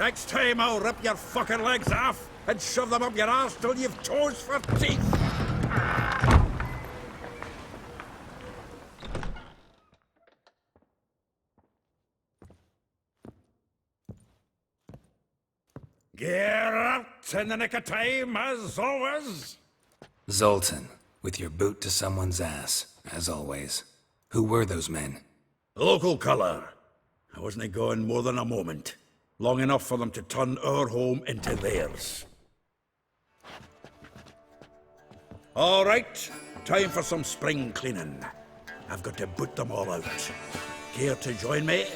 Next time I'll rip your fucking legs off and shove them up your arse till you've toes for teeth. Get out in the nick of time, as always. Zoltan, with your boot to someone's ass, as always. Who were those men? Local colour. I wasn't gone more than a moment. Long enough for them to turn our home into theirs. All right, time for some spring cleaning. I've got to boot them all out. Care to join me?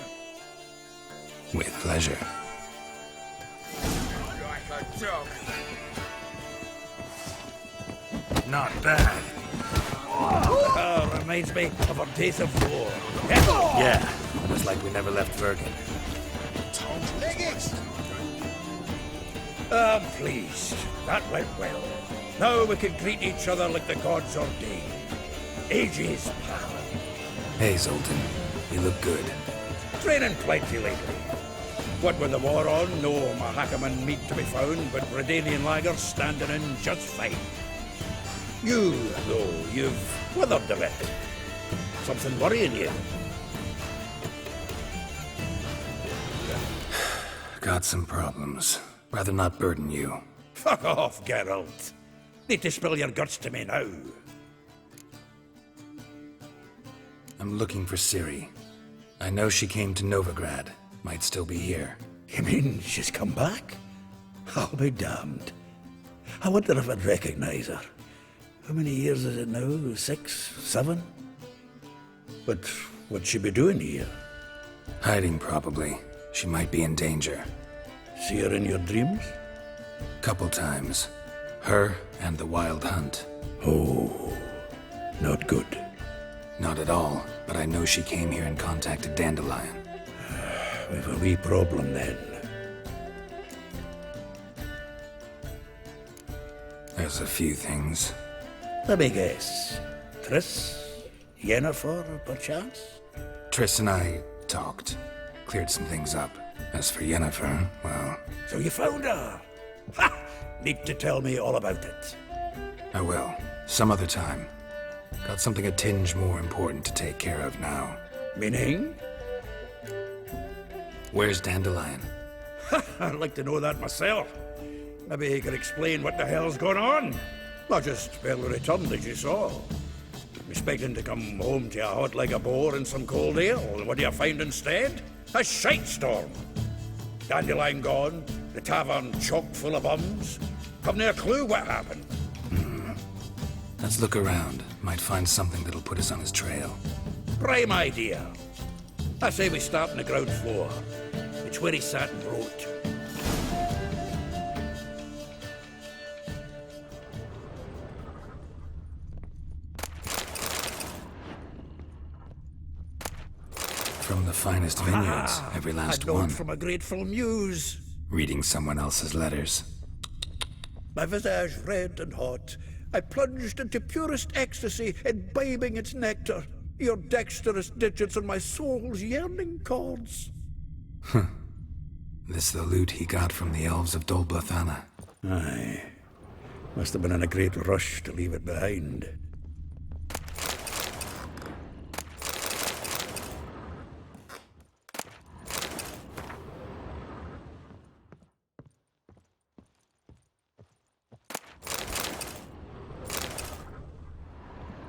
With pleasure. Not bad. Reminds me of our days of war. Yeah, almost like we never left Vergen. I'm pleased. That went well. Now we can greet each other like the gods ordained. Ages, pal. Hey, Zoltan. You look good. Training plenty lately. What with the war on, no Mahakaman meat to be found, but Redanian lagers standing in just fine. You, though, you've withered a bit. Something worrying you? Got some problems. Rather not burden you. Fuck off, Geralt. Need to spill your guts to me now. I'm looking for Ciri. I know she came to Novigrad. Might still be here. You mean she's come back? I'll be damned. I wonder if I'd recognize her. How many years is it now? 6, 7? But what'd she be doing here? Hiding, probably. She might be in danger. See her in your dreams? Couple times. Her and the Wild Hunt. Oh, not good. Not at all, but I know she came here and contacted Dandellion. We've a wee problem then. There's a few things. Let me guess. Triss? Yennefer, perchance? Triss and I talked. Cleared some things up. As for Yennefer, well... So you found her? Ha! Need to tell me all about it. I will. Some other time. Got something a tinge more important to take care of now. Meaning? Where's Dandellion? I'd like to know that myself. Maybe he could explain what the hell's going on. Not just barely returned, as you saw. Expecting to come home to a hot like a boar and some cold ale, and what do you find instead? A shite storm. Dandelion gone, the tavern chock full of bums. Have no clue what happened. Let's look around. Might find something that'll put us on his trail. Prime idea. I say we start on the ground floor. It's where he sat and wrote. From the finest vineyards, every last a note one. from a grateful muse. Reading someone else's letters. My visage red and hot, I plunged into purest ecstasy, imbibing its nectar. Your dexterous digits on my soul's yearning chords. This the loot he got from the elves of Dol Blathanna. Aye. Must have been in a great rush to leave it behind.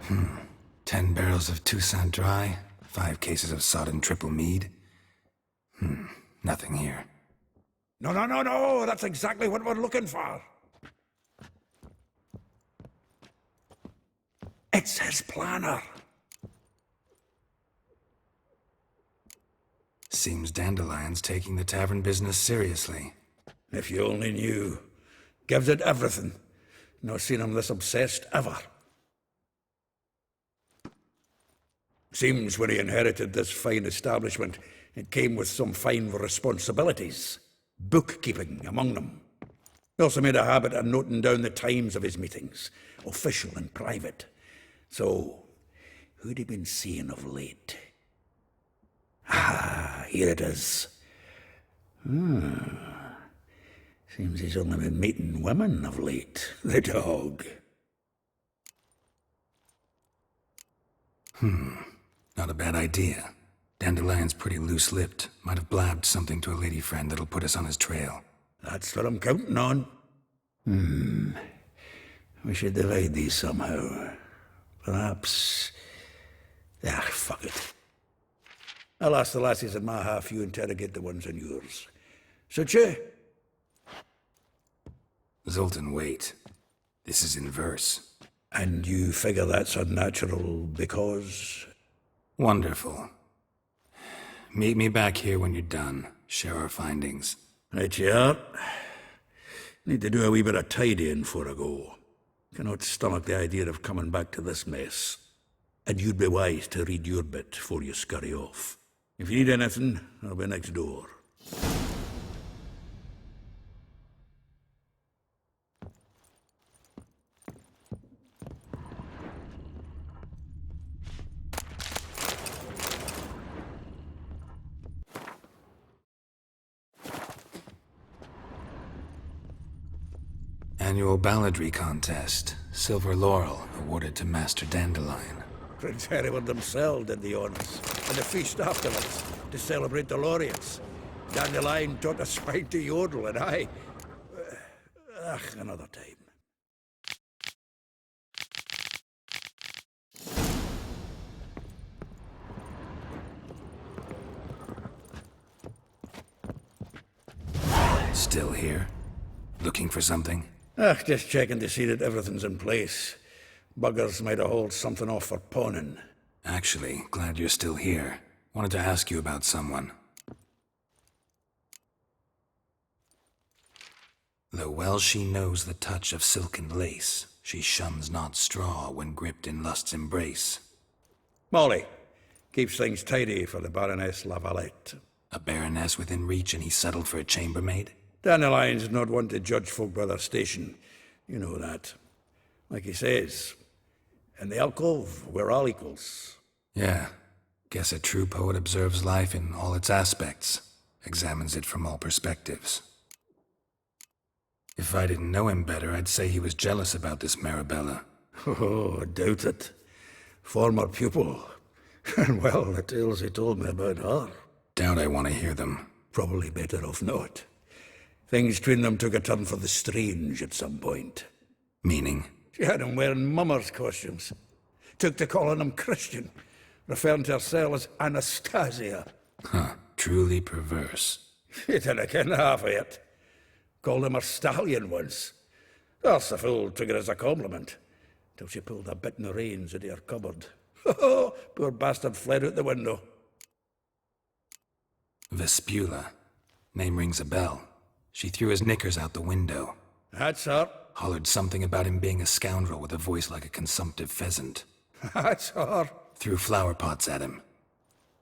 Hmm. 10 barrels of Toussaint Dry, 5 cases of sodden triple mead. Nothing here. No, that's exactly what we're looking for. It's his planner. Seems Dandelion's taking the tavern business seriously. If you only knew. Gives it everything. Not seen him this obsessed ever. Seems when he inherited this fine establishment, it came with some fine responsibilities. Bookkeeping among them. He also made a habit of noting down the times of his meetings, official and private. So, who'd he been seeing of late? Ah, here it is. Seems he's only been meeting women of late, the dog. Not a bad idea. Dandelion's pretty loose-lipped. Might have blabbed something to a lady friend that'll put us on his trail. That's what I'm counting on. We should divide these somehow. Perhaps... fuck it. I'll ask the lassies in my half, you interrogate the ones in yours. Suit you? Zoltan, wait. This is in verse. And you figure that's unnatural because... Wonderful. Meet me back here when you're done. Share our findings. Right you are. Need to do a wee bit of tidying before I go. Cannot stomach the idea of coming back to this mess. And you'd be wise to read your bit before you scurry off. If you need anything, I'll be next door. Annual balladry contest. Silver laurel awarded to Master Dandellion. Prince Hereward himself did the honours, and a feast afterwards to celebrate the laureates. Dandellion taught a swine to yodel, and I... another time. Still here? Looking for something? Just checking to see that everything's in place. Buggers might have hauled something off for pawning. Actually, glad you're still here. Wanted to ask you about someone. Though well she knows the touch of silken lace, she shuns not straw when gripped in lust's embrace. Molly. Keeps things tidy for the Baroness Lavalette. A baroness within reach and he settled for a chambermaid? Dandelion's not one to judge folk by their station. You know that. Like he says, in the alcove, we're all equals. Yeah. Guess a true poet observes life in all its aspects, examines it from all perspectives. If I didn't know him better, I'd say he was jealous about this Marabella. Oh, I doubt it. Former pupil. And well, the tales he told me about her. Doubt I want to hear them. Probably better off not. Things between them took a turn for the strange at some point. Meaning? She had him wearing mummers' costumes. Took to calling him Christian, referring to herself as Anastasia. Huh, truly perverse. He didn't ken half of it. Called him her stallion once. That's the fool took it as a compliment, till she pulled a bit in the reins into her cupboard. Poor bastard fled out the window. Vespula. Name rings a bell. She threw his knickers out the window. That's her. Hollered something about him being a scoundrel with a voice like a consumptive pheasant. That's her. Threw flower pots at him.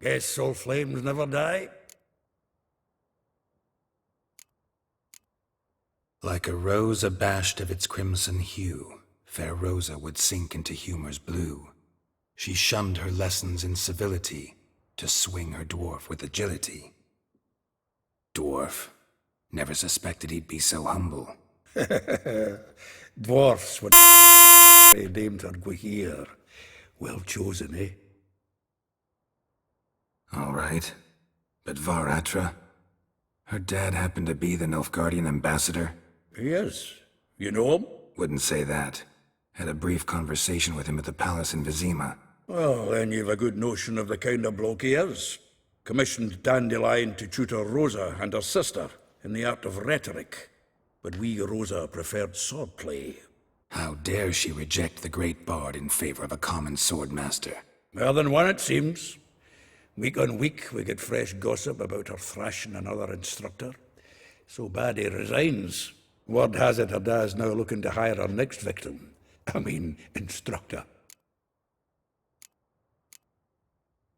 Guess soul flames never die. Like a rose abashed of its crimson hue, fair Rosa would sink into humor's blue. She shunned her lessons in civility, to swing her dwarf with agility. Dwarf. Never suspected he'd be so humble. Dwarfs would they named her Guihir. Well chosen, eh? All right. But Varatra? Her dad happened to be the Nilfgaardian ambassador? He is. You know him? Wouldn't say that. Had a brief conversation with him at the palace in Vizima. Well, then you've a good notion of the kind of bloke he is. Commissioned Dandellion to tutor Rosa and her sister in the art of rhetoric. But we, Rosa, preferred swordplay. How dare she reject the great bard in favor of a common swordmaster? More than one, it seems. Week on week, we get fresh gossip about her thrashing another instructor. So bad he resigns. Word has it her dad's now looking to hire her next victim. Instructor.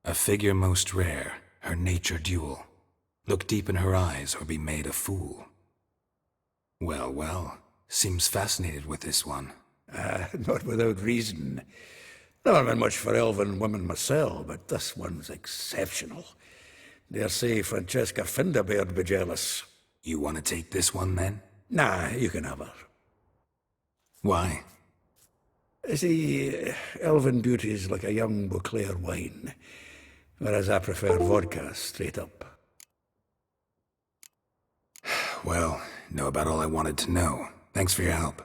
A figure most rare, her nature dual. Look deep in her eyes or be made a fool. Well, well, seems fascinated with this one. Not without reason. Never been much for elven women myself, but this one's exceptional. Dare say Francesca Finderbeard be jealous. You want to take this one, then? Nah, you can have her. Why? See, elven beauty's like a young Beauclair wine, whereas I prefer vodka straight up. Well, know about all I wanted to know. Thanks for your help.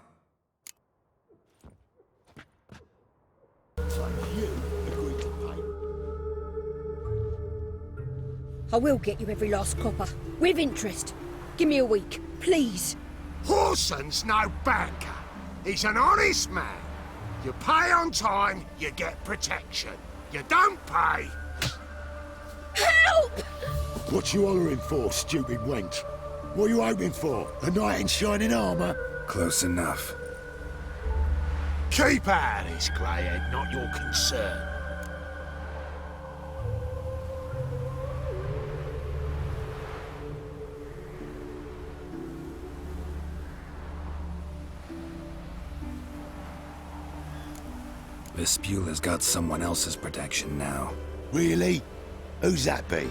I will get you every last copper, with interest. Give me a week, please. Horson's no banker. He's an honest man. You pay on time, you get protection. You don't pay... Help! What you hollering for, stupid wench? What are you hoping for? A knight in shining armour? Close enough. Keep out of this, Greyhead, not your concern. Vespula's got someone else's protection now. Really? Who's that be?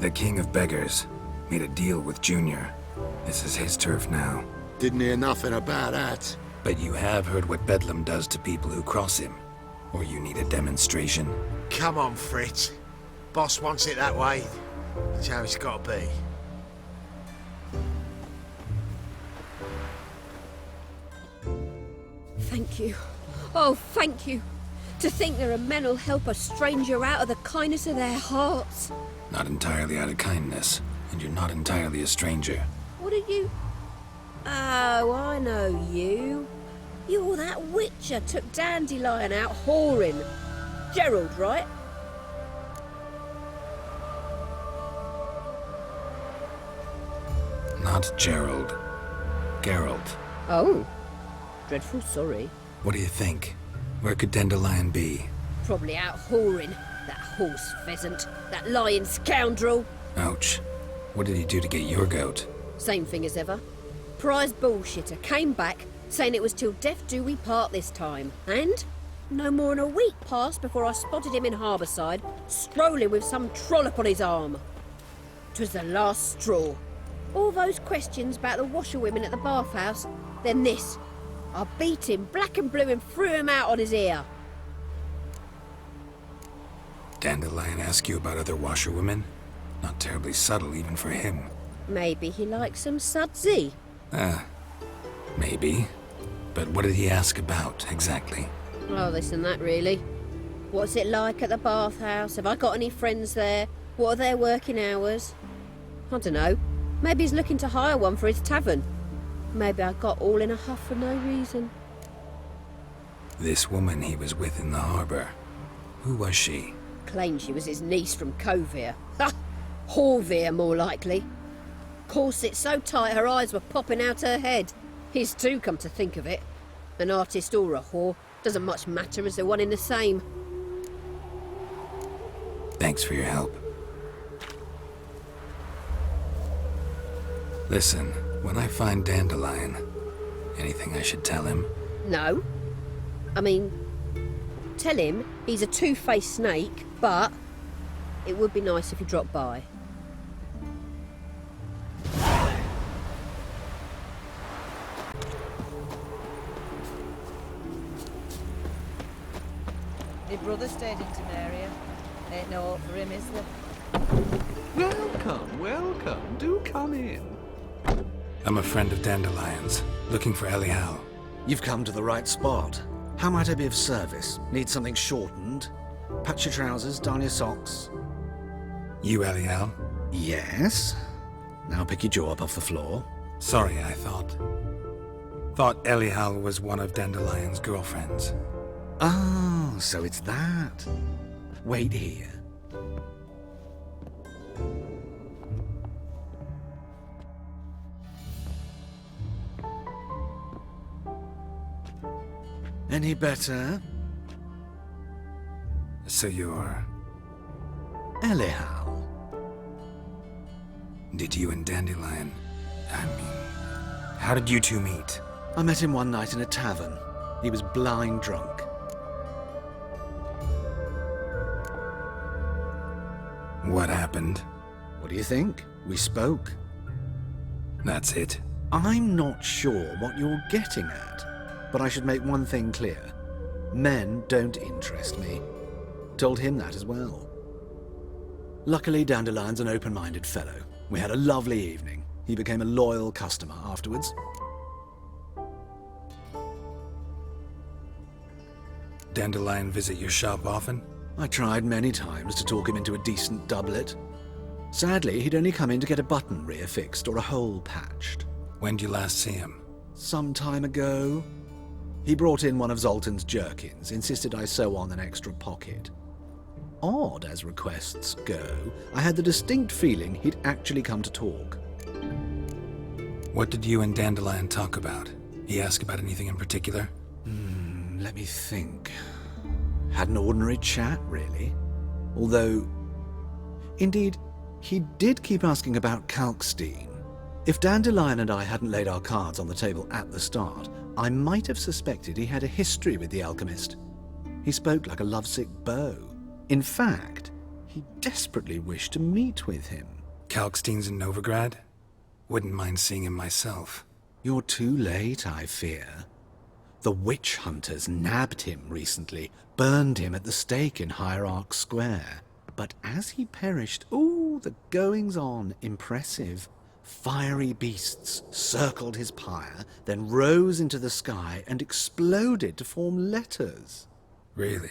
The King of Beggars made a deal with Junior. This is his turf now. Didn't hear nothing about that. But you have heard what Bedlam does to people who cross him. Or you need a demonstration? Come on, Fritz. Boss wants it that way. That's how it's got to be. Thank you. Oh, thank you. To think there are men who'll help a stranger out of the kindness of their hearts. Not entirely out of kindness, and you're not entirely a stranger. What are you... Oh, I know you. You're that witcher took Dandellion out whoring. Gerald, right? Not Gerald. Geralt. Oh. Dreadful sorry. What do you think? Where could Dandellion be? Probably out whoring. That horse pheasant. That lying scoundrel. Ouch. What did he do to get your goat? Same thing as ever. Prize bullshitter came back, saying it was till death do we part this time. And no more than a week passed before I spotted him in Harbourside, strolling with some trollop on his arm. 'Twas the last straw. All those questions about the washerwomen at the bathhouse, then this. I beat him black and blue and threw him out on his ear. Dandellion ask you about other washerwomen? Not terribly subtle even for him. Maybe he likes some sudsy. Maybe. But what did he ask about, exactly? Oh, this and that, really. What's it like at the bathhouse? Have I got any friends there? What are their working hours? I don't know. Maybe he's looking to hire one for his tavern. Maybe I got all in a huff for no reason. This woman he was with in the harbour. Who was she? Claimed she was his niece from Kovir. Ha! Horvir, more likely. Corset so tight her eyes were popping out her head. His too, come to think of it. An artist or a whore. Doesn't much matter as they're one in the same. Thanks for your help. Listen, when I find Dandellion, anything I should tell him? No. I mean, tell him he's a two-faced snake, but it would be nice if he dropped by. Your brother stayed in Temeria. Ain't no hope for him, is there? Welcome, welcome. Do come in. I'm a friend of Dandelion's, looking for Elial. You've come to the right spot. How might I be of service? Need something shortened? Patch your trousers, darn your socks. You Elial? Yes. Now pick your jaw up off the floor. Sorry, I thought Elial was one of Dandelion's girlfriends. Oh, so it's that. Wait here. Any better? So you're... Elial. Did you and Dandellion... how did you two meet? I met him one night in a tavern. He was blind drunk. What happened? What do you think? We spoke. That's it. I'm not sure what you're getting at, but I should make one thing clear. Men don't interest me. Told him that as well. Luckily, Dandelion's an open-minded fellow. We had a lovely evening. He became a loyal customer afterwards. Dandellion visit your shop often? I tried many times to talk him into a decent doublet. Sadly, he'd only come in to get a button reaffixed or a hole patched. When did you last see him? Some time ago. He brought in one of Zoltan's jerkins, insisted I sew on an extra pocket. Odd as requests go, I had the distinct feeling he'd actually come to talk. What did you and Dandellion talk about? He asked about anything in particular? Let me think. Had an ordinary chat, really. Although, indeed, he did keep asking about Kalkstein. If Dandellion and I hadn't laid our cards on the table at the start, I might have suspected he had a history with the alchemist. He spoke like a lovesick beau. In fact, he desperately wished to meet with him. Kalkstein's in Novigrad? Wouldn't mind seeing him myself. You're too late, I fear. The witch hunters nabbed him recently, burned him at the stake in Hierarch Square. But as he perished, the goings-on impressive. Fiery beasts circled his pyre, then rose into the sky and exploded to form letters. Really?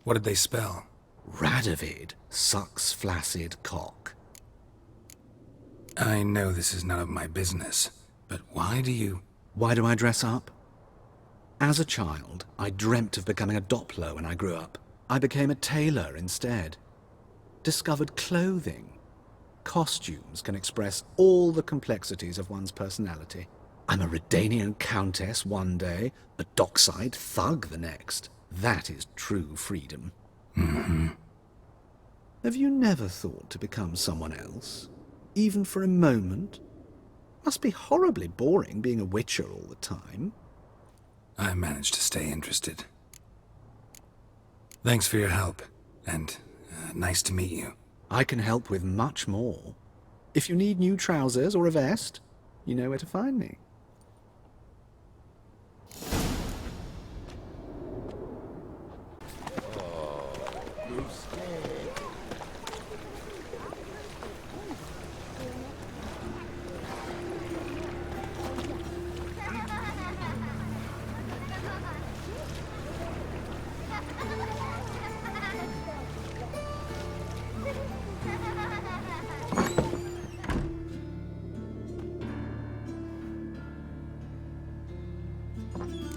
What did they spell? Radovid sucks flaccid cock. I know this is none of my business, but why do I dress up? As a child, I dreamt of becoming a Doppler when I grew up. I became a tailor instead. Discovered clothing. Costumes can express all the complexities of one's personality. I'm a Redanian countess one day, a dockside thug the next. That is true freedom. Mm-hmm. Have you never thought to become someone else? Even for a moment? Must be horribly boring being a witcher all the time. I managed to stay interested. Thanks for your help, and nice to meet you. I can help with much more. If you need new trousers or a vest, you know where to find me.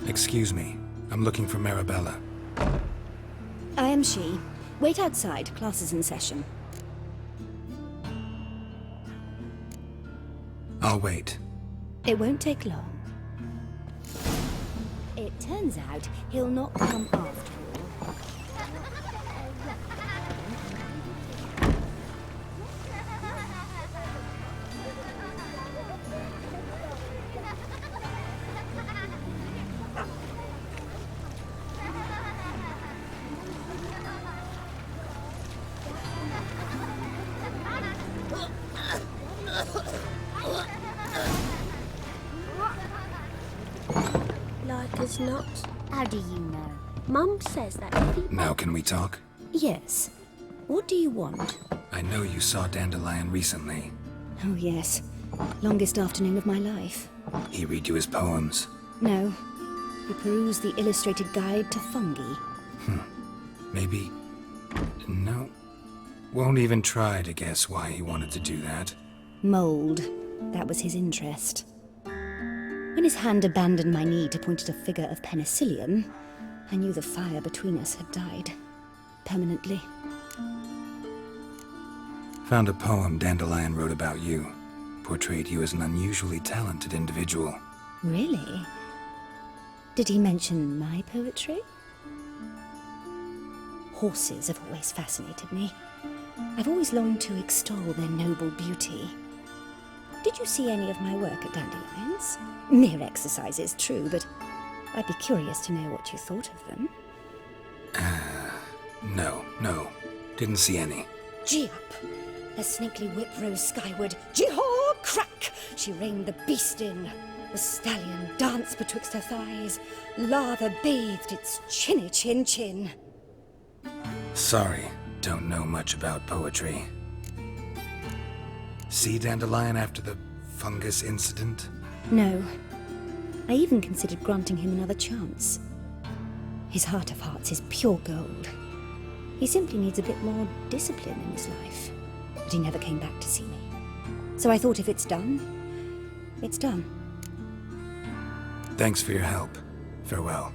Excuse me. I'm looking for Marabella. I am she. Wait outside. Class is in session. I'll wait. It won't take long. It turns out he'll not come after all. Like as not. How do you know? Mum says that if he... Now can we talk? Yes. What do you want? I know you saw Dandellion recently. Oh, yes. Longest afternoon of my life. He read you his poems. No. He perused the illustrated guide to fungi. Maybe... No. Won't even try to guess why he wanted to do that. Mold. That was his interest. When his hand abandoned my knee to point at a figure of penicillium, I knew the fire between us had died. Permanently. Found a poem Dandellion wrote about you. Portrayed you as an unusually talented individual. Really? Did he mention my poetry? Horses have always fascinated me. I've always longed to extol their noble beauty. Did you see any of my work at Dandelion's? Mere exercises, true, but I'd be curious to know what you thought of them. No. Didn't see any. Gee up! Her snakely whip rose skyward. Jee-haw! Crack! She reined the beast in. The stallion danced betwixt her thighs. Lava bathed its chinny chin. Sorry, don't know much about poetry. See Dandellion after the fungus incident? No. I even considered granting him another chance. His heart of hearts is pure gold. He simply needs a bit more discipline in his life. But he never came back to see me. So I thought if it's done, it's done. Thanks for your help. Farewell.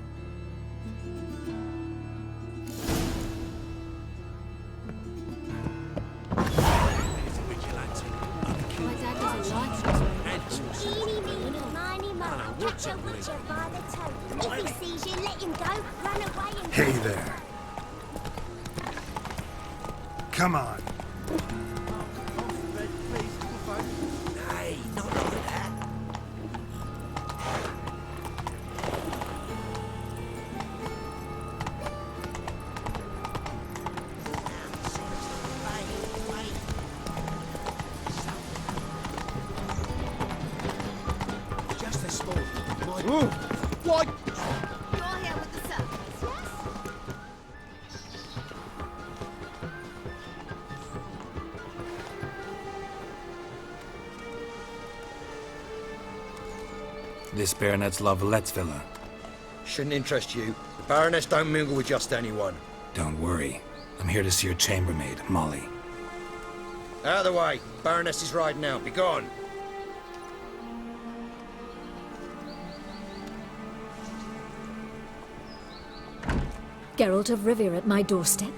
Eeny, meeny, miny, mo. Catch a witcher by the toe. If he sees you, let him go. Run away and... Hey there. Come on. Nay, not like that. Just a small... You're here with the circus, yes? This Baronet's Lavallette's villa. Shouldn't interest you. The Baroness don't mingle with just anyone. Don't worry. I'm here to see your chambermaid, Molly. Out of the way. Baroness is riding out. Be gone. Geralt of Rivia at my doorstep?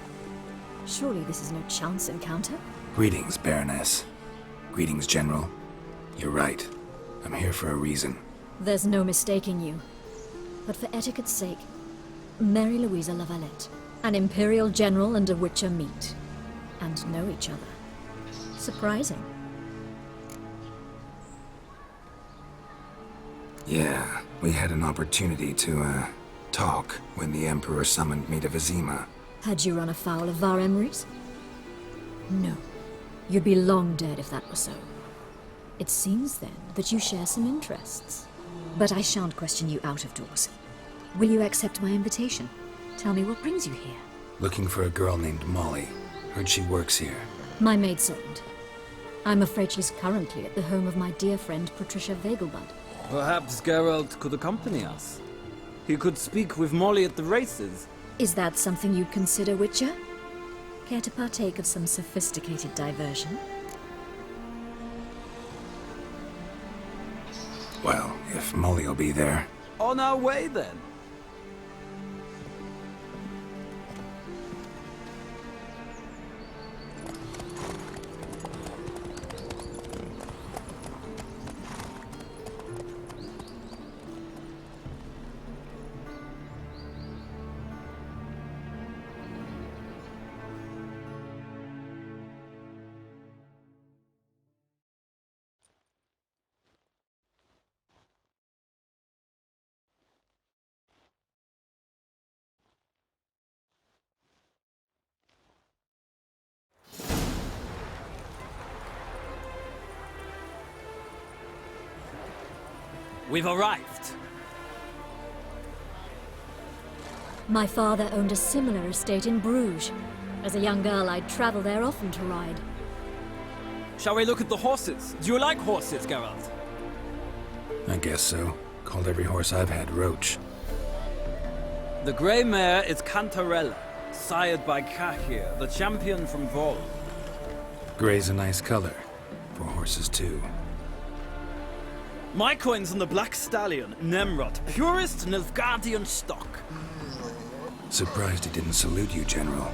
Surely this is no chance encounter? Greetings, Baroness. Greetings, General. You're right. I'm here for a reason. There's no mistaking you. But for etiquette's sake, Mary Louisa Lavalette, an Imperial General and a Witcher meet, and know each other. Surprising. Yeah, we had an opportunity to, talk when the Emperor summoned me to Vizima. Had you run afoul of Var Emrys? No. You'd be long dead if that were so. It seems, then, that you share some interests. But I shan't question you out of doors. Will you accept my invitation? Tell me what brings you here. Looking for a girl named Molly. Heard she works here. My maidservant. I'm afraid she's currently at the home of my dear friend Patricia Vegelbud. Perhaps Geralt could accompany us. He could speak with Molly at the races. Is that something you'd consider, Witcher? Care to partake of some sophisticated diversion? Well, if Molly'll be there. On our way, then. We've arrived. My father owned a similar estate in Bruges. As a young girl, I'd travel there often to ride. Shall we look at the horses? Do you like horses, Geralt? I guess so. Called every horse I've had Roach. The grey mare is Cantarella, sired by Cahir, the champion from Vol. Gray's a nice color. For horses, too. My coin's on the Black Stallion, Nemrod, purest Nilfgaardian stock. Surprised he didn't salute you, General.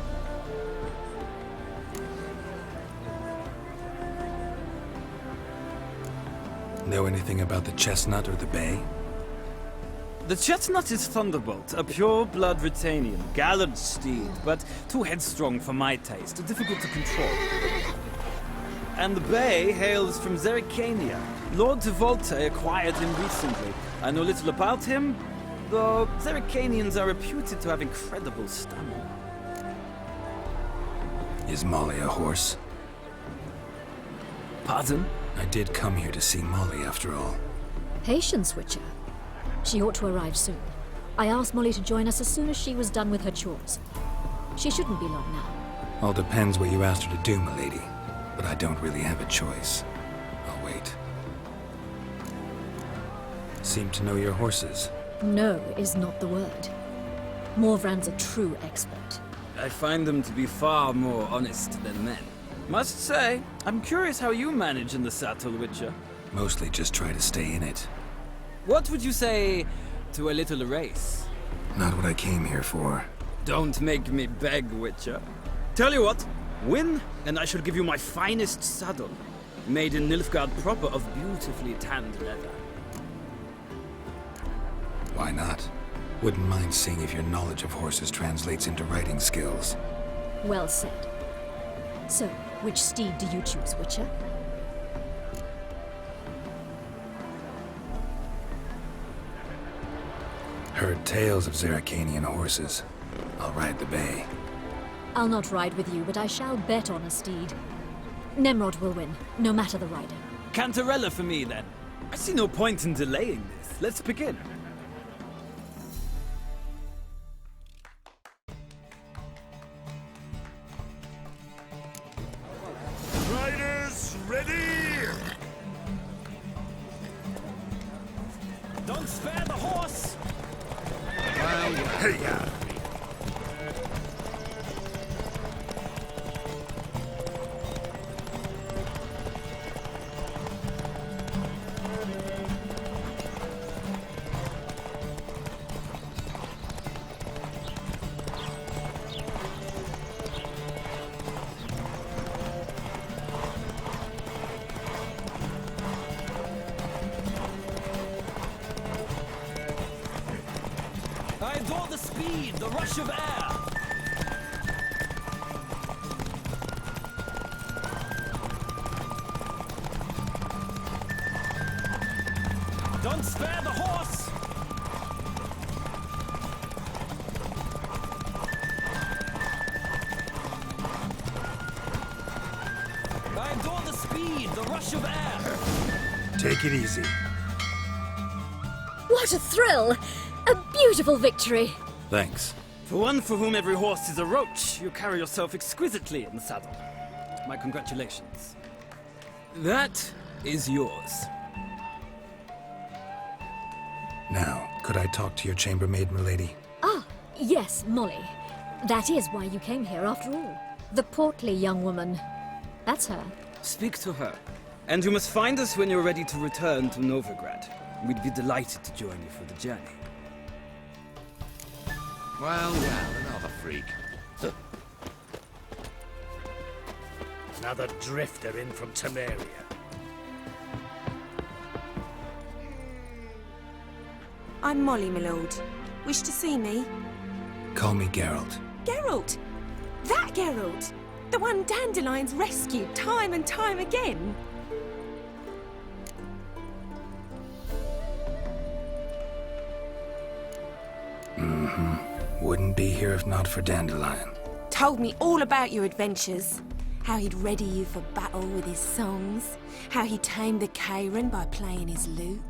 Know anything about the chestnut or the bay? The chestnut is Thunderbolt, a pure-blood Britannian, gallant steed, but too headstrong for my taste, difficult to control. And the bay hails from Zerrikania. Lord de Volte acquired him recently. I know little about him, though Zerrikanians are reputed to have incredible stamina. Is Molly a horse? Pardon? I did come here to see Molly, after all. Patience, Witcher. She ought to arrive soon. I asked Molly to join us as soon as she was done with her chores. She shouldn't be long now. All depends what you asked her to do, milady. But I don't really have a choice. I'll wait. Seem to know your horses. No is not the word. Morvran's a true expert. I find them to be far more honest than men. Must say, I'm curious how you manage in the saddle, Witcher. Mostly just try to stay in it. What would you say to a little race? Not what I came here for. Don't make me beg, Witcher. Tell you what, win, and I shall give you my finest saddle, made in Nilfgaard proper of beautifully tanned leather. Why not? Wouldn't mind seeing if your knowledge of horses translates into riding skills. Well said. So, which steed do you choose, Witcher? Heard tales of Zeracanian horses. I'll ride the bay. I'll not ride with you, but I shall bet on a steed. Nemrod will win, no matter the rider. Cantarella for me, then. I see no point in delaying this. Let's begin. Riders, ready! Don't spare the horse! Hey-ya! I adore the speed, the rush of air! Don't spare the horse! I adore the speed, the rush of air! Take it easy. What a thrill! A beautiful victory! Thanks. For one for whom every horse is a roach, you carry yourself exquisitely in the saddle. My congratulations. That is yours. Now, could I talk to your chambermaid, milady? Ah, yes, Molly. That is why you came here after all. The portly young woman. That's her. Speak to her. And you must find us when you're ready to return to Novigrad. We'd be delighted to join you for the journey. Well, another freak. Another drifter in from Temeria. I'm Molly, my lord. Wish to see me? Call me Geralt. Geralt! That Geralt! The one Dandelion's rescued time and time again! Wouldn't be here if not for Dandellion. Told me all about your adventures. How he'd ready you for battle with his songs. How he tamed the Kairan by playing his lute.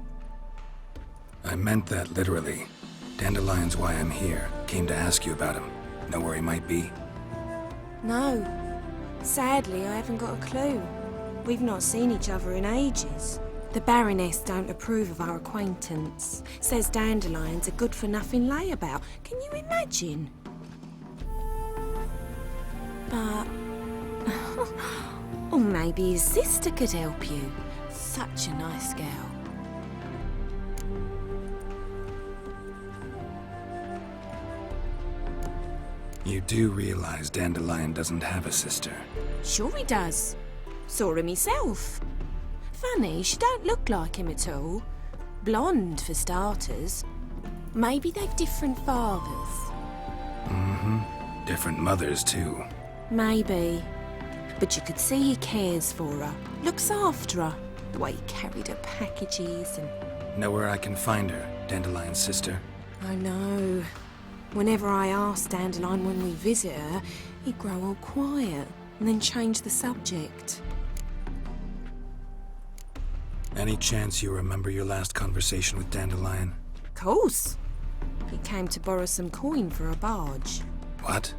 I meant that literally. Dandelion's why I'm here. Came to ask you about him. Know where he might be? No. Sadly, I haven't got a clue. We've not seen each other in ages. The Baroness don't approve of our acquaintance. Says Dandelion's a good-for-nothing layabout. Can you imagine? But... or maybe his sister could help you. Such a nice girl. You do realize Dandellion doesn't have a sister? Sure he does. Saw her myself. Funny, she don't look like him at all. Blonde, for starters. Maybe they've different fathers. Different mothers, too. Maybe. But you could see he cares for her. Looks after her. The way he carried her packages and... Know where I can find her, Dandelion's sister? I know. Whenever I ask Dandelion when we visit her, he'd grow all quiet and then change the subject. Any chance you remember your last conversation with Dandellion? Course. He came to borrow some coin for a barge. What?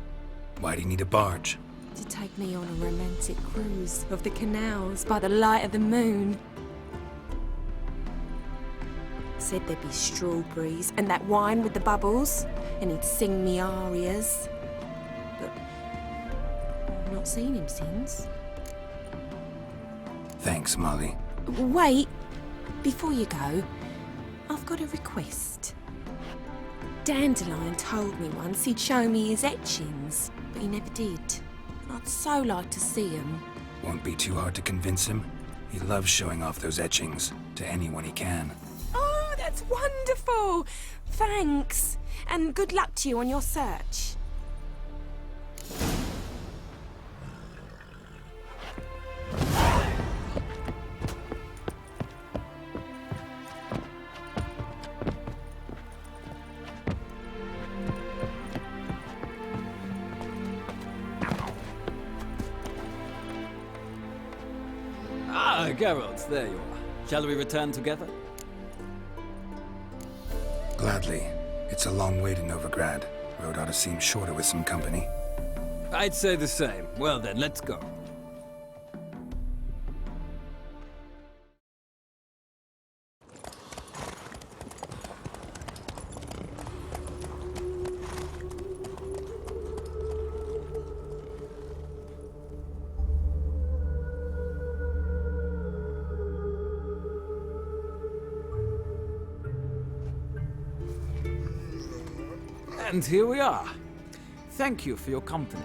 Why do you need a barge? To take me on a romantic cruise of the canals by the light of the moon. Said there'd be strawberries and that wine with the bubbles, and he'd sing me arias. But I've not seen him since. Thanks, Molly. Wait, before you go, I've got a request. Dandellion told me once he'd show me his etchings, but he never did. I'd so like to see them. Won't be too hard to convince him. He loves showing off those etchings to anyone he can. Oh, that's wonderful! Thanks, and good luck to you on your search. Ah, Geralt, there you are. Shall we return together? Gladly. It's a long way to Novigrad. Road ought to seem shorter with some company. I'd say the same. Well then, let's go. And here we are. Thank you for your company.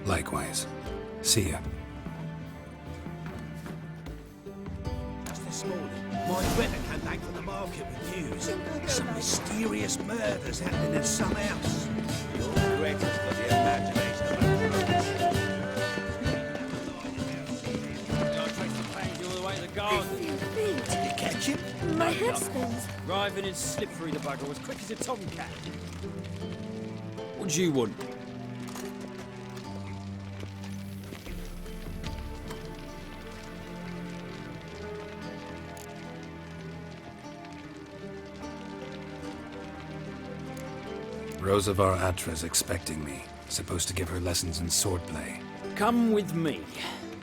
Likewise. See ya. Just this morning, my brother came back from the market with news. Some mysterious murders happening in some house. Your regret has got the imagination of Did you catch him? My head spins. Driving is slippery, the bugger, as quick as a tomcat. What do you want? Rosavar Atra's expecting me. Supposed to give her lessons in swordplay. Come with me.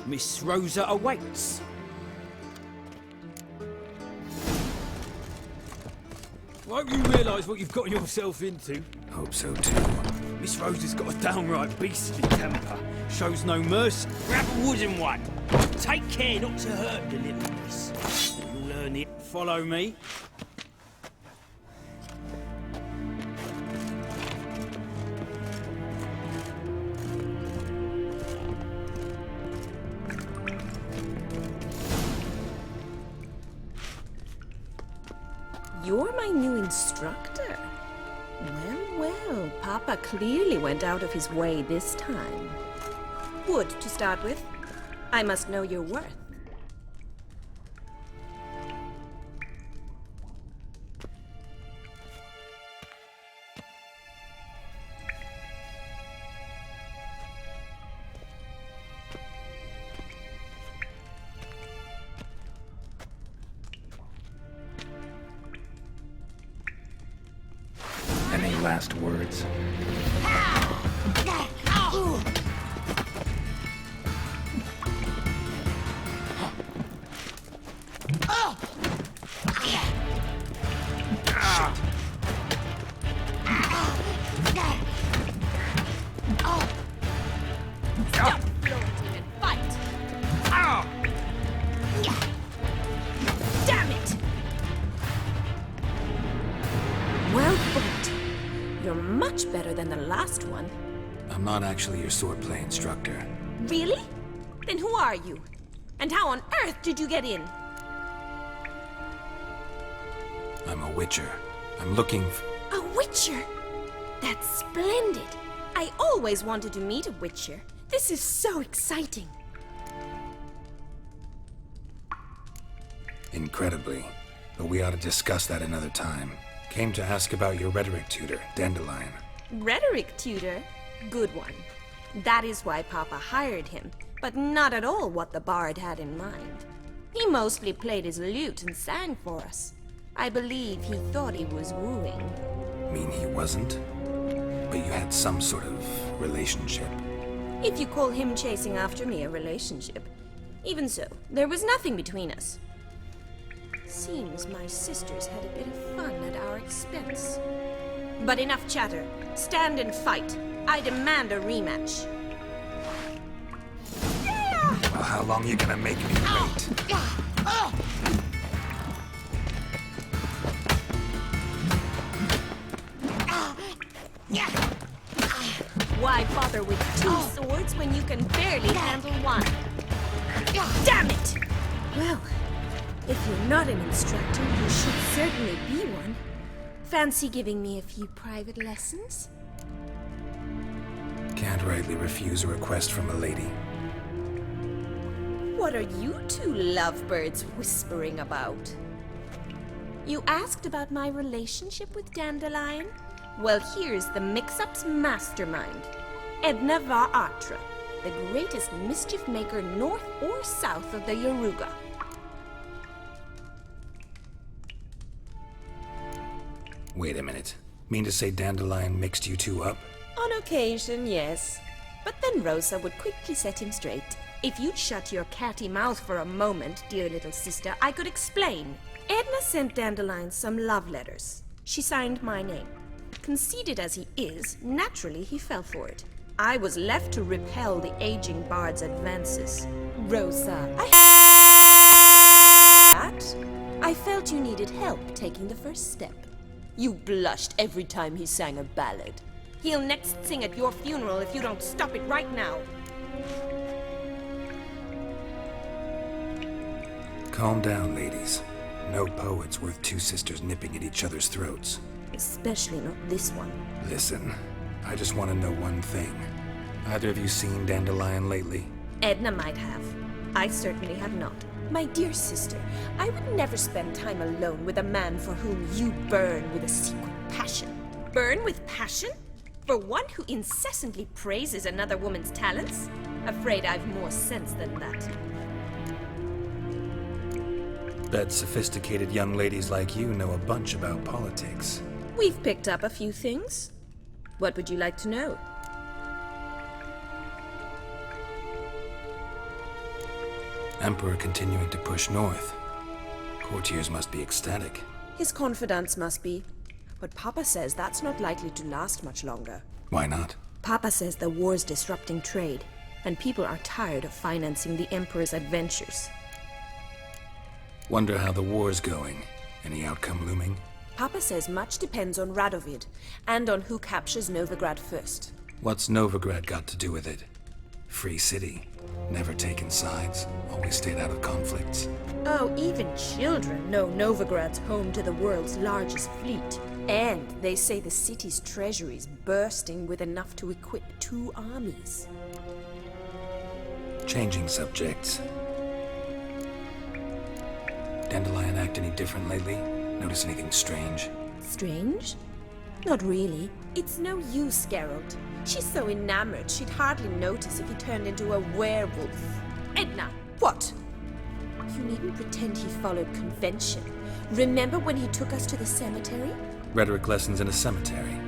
Miss Rosa awaits. Won't you realise what you've got yourself into? Hope so too. Miss Rosa's got a downright beastly temper. Shows no mercy. Grab a wooden one. Take care not to hurt the little miss. You'll learn it. Follow me. You're my new instructor. Well, Papa clearly went out of his way this time. Wood, to start with. I must know your worth. Any last words? Stop flaunting and fight! Damn it! Well fought. You're much better than the last one. I'm not actually your swordplay instructor. Really? Then who are you? And how on earth did you get in? I'm a witcher. I'm looking A witcher? That's splendid. I always wanted to meet a witcher. This is so exciting. Incredibly. But we ought to discuss that another time. Came to ask about your rhetoric tutor, Dandellion. Rhetoric tutor? Good one. That is why Papa hired him, but not at all what the bard had in mind. He mostly played his lute and sang for us. I believe he thought he was wooing. Mean he wasn't? But you had some sort of relationship. If you call him chasing after me a relationship. Even so, there was nothing between us. Seems my sisters had a bit of fun at our expense. But enough chatter. Stand and fight. I demand a rematch. Well, how long you gonna make me wait? Why bother with two swords when you can barely handle one? Damn it! Well, if you're not an instructor, you should certainly be one. Fancy giving me a few private lessons? Can't rightly refuse a request from a lady. What are you two lovebirds whispering about? You asked about my relationship with Dandellion? Well, here's the mix-up's mastermind. Edna Va Atra, the greatest mischief maker north or south of the Yaruga. Wait a minute. Mean to say Dandellion mixed you two up? On occasion, yes. But then Rosa would quickly set him straight. If you'd shut your catty mouth for a moment, dear little sister, I could explain. Edna sent Dandellion some love letters. She signed my name. Conceited as he is, naturally he fell for it. I was left to repel the aging bard's advances. Rosa, I felt you needed help taking the first step. You blushed every time he sang a ballad. He'll next sing at your funeral if you don't stop it right now. Calm down, ladies. No poet's worth two sisters nipping at each other's throats. Especially not this one. Listen, I just want to know one thing. Either of you seen Dandellion lately? Edna might have. I certainly have not. My dear sister, I would never spend time alone with a man for whom you burn with a secret passion. Burn with passion? For one who incessantly praises another woman's talents? Afraid I've more sense than that. Bet sophisticated young ladies like you know a bunch about politics. We've picked up a few things. What would you like to know? Emperor continuing to push north. Courtiers must be ecstatic. His confidants must be. But Papa says that's not likely to last much longer. Why not? Papa says the war's disrupting trade, and people are tired of financing the Emperor's adventures. Wonder how the war's going. Any outcome looming? Papa says much depends on Radovid, and on who captures Novigrad first. What's Novigrad got to do with it? Free city. Never taken sides. Always stayed out of conflicts. Oh, even children know Novigrad's home to the world's largest fleet. And they say the city's treasury's bursting with enough to equip 2 armies. Changing subjects. Dandellion act any different lately? Notice anything strange? Strange? Not really. It's no use, Geralt. She's so enamored she'd hardly notice if he turned into a werewolf. Edna, what? You needn't pretend he followed convention. Remember when he took us to the cemetery? Rhetoric lessons in a cemetery.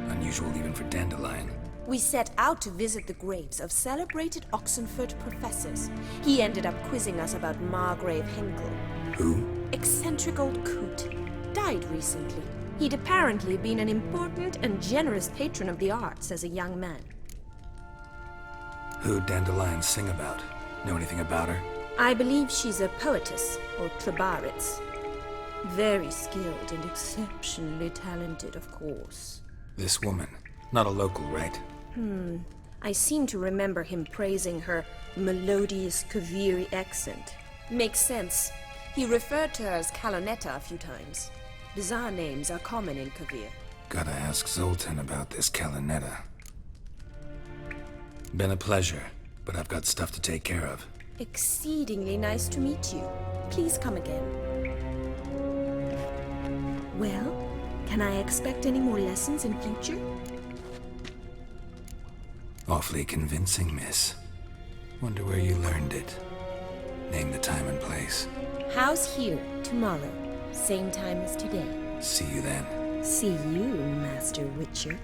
Unusual even for Dandellion. We set out to visit the graves of celebrated Oxenford professors. He ended up quizzing us about Margrave Henkel. Who? Eccentric old coot. Died recently. He'd apparently been an important and generous patron of the arts as a young man. Who'd Dandellion sing about? Know anything about her? I believe she's a poetess, or trabaritz. Very skilled and exceptionally talented, of course. This woman. Not a local, right? I seem to remember him praising her melodious Kaviri accent. Makes sense. He referred to her as Kalonetta a few times. Bizarre names are common in Kavir. Gotta ask Zoltan about this Kalonetta. Been a pleasure, but I've got stuff to take care of. Exceedingly nice to meet you. Please come again. Well, can I expect any more lessons in future? Awfully convincing, miss. Wonder where you learned it. Name the time and place. House here, tomorrow. Same time as today. See you then. See you, Master Witcher.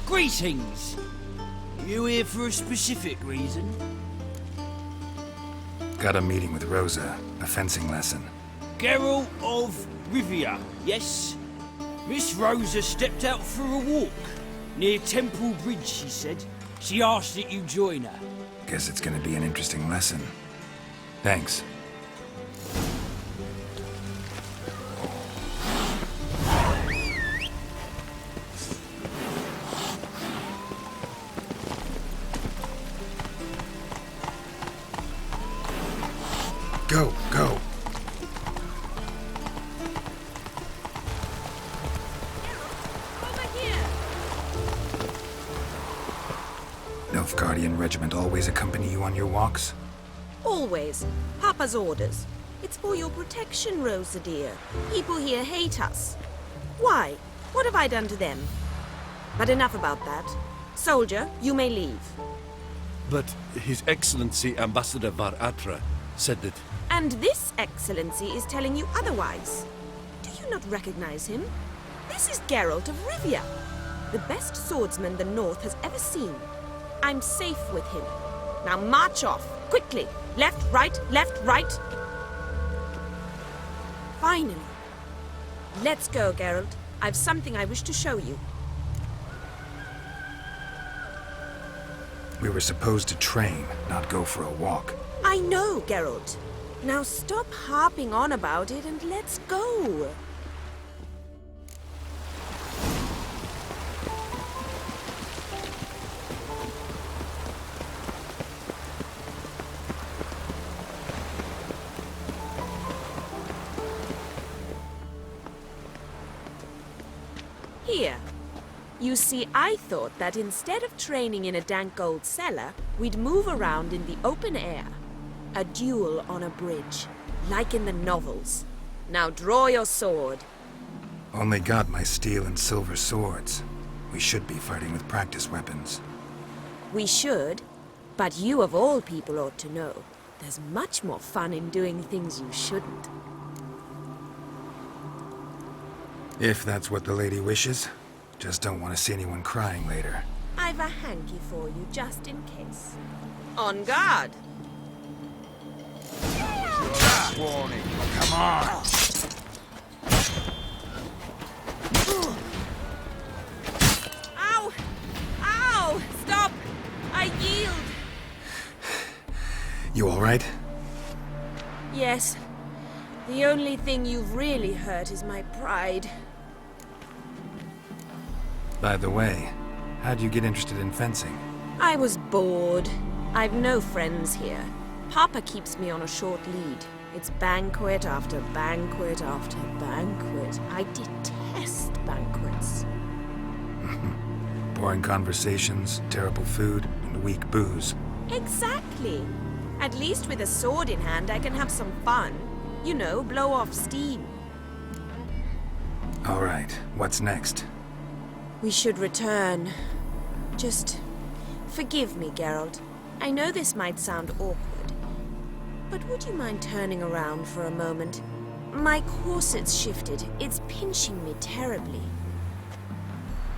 Greetings! You here for a specific reason? Got a meeting with Rosa, a fencing lesson. Geralt of Rivia, yes? Miss Rosa stepped out for a walk. Near Temple Bridge, she said. She asked that you join her. Guess it's gonna be an interesting lesson. Thanks. Go, go. Nilfgaardian regiment always accompany you on your walks? Always. Papa's orders. It's for your protection, Rosa dear. People here hate us. Why? What have I done to them? But enough about that. Soldier, you may leave. But His Excellency Ambassador Var Atra said that... And this excellency is telling you otherwise. Do you not recognize him? This is Geralt of Rivia, the best swordsman the North has ever seen. I'm safe with him. Now march off, quickly. Left, right, left, right. Finally. Let's go, Geralt. I've something I wish to show you. We were supposed to train, not go for a walk. I know, Geralt. Now stop harping on about it and let's go. Here. You see, I thought that instead of training in a dank old cellar, we'd move around in the open air. A duel on a bridge, like in the novels. Now draw your sword. Only got my steel and silver swords. We should be fighting with practice weapons. We should, but you of all people ought to know. There's much more fun in doing things you shouldn't. If that's what the lady wishes. Just don't want to see anyone crying later. I've a hanky for you, just in case. On guard! Warning. Come on. Ow! Ow! Stop! I yield! You all right? Yes. The only thing you've really hurt is my pride. By the way, how'd you get interested in fencing? I was bored. I've no friends here. Papa keeps me on a short lead. It's banquet after banquet after banquet. I detest banquets. Boring conversations, terrible food, and weak booze. Exactly. At least with a sword in hand, I can have some fun. You know, blow off steam. All right, what's next? We should return. Just forgive me, Geralt. I know this might sound awkward, but would you mind turning around for a moment? My corset's shifted. It's pinching me terribly.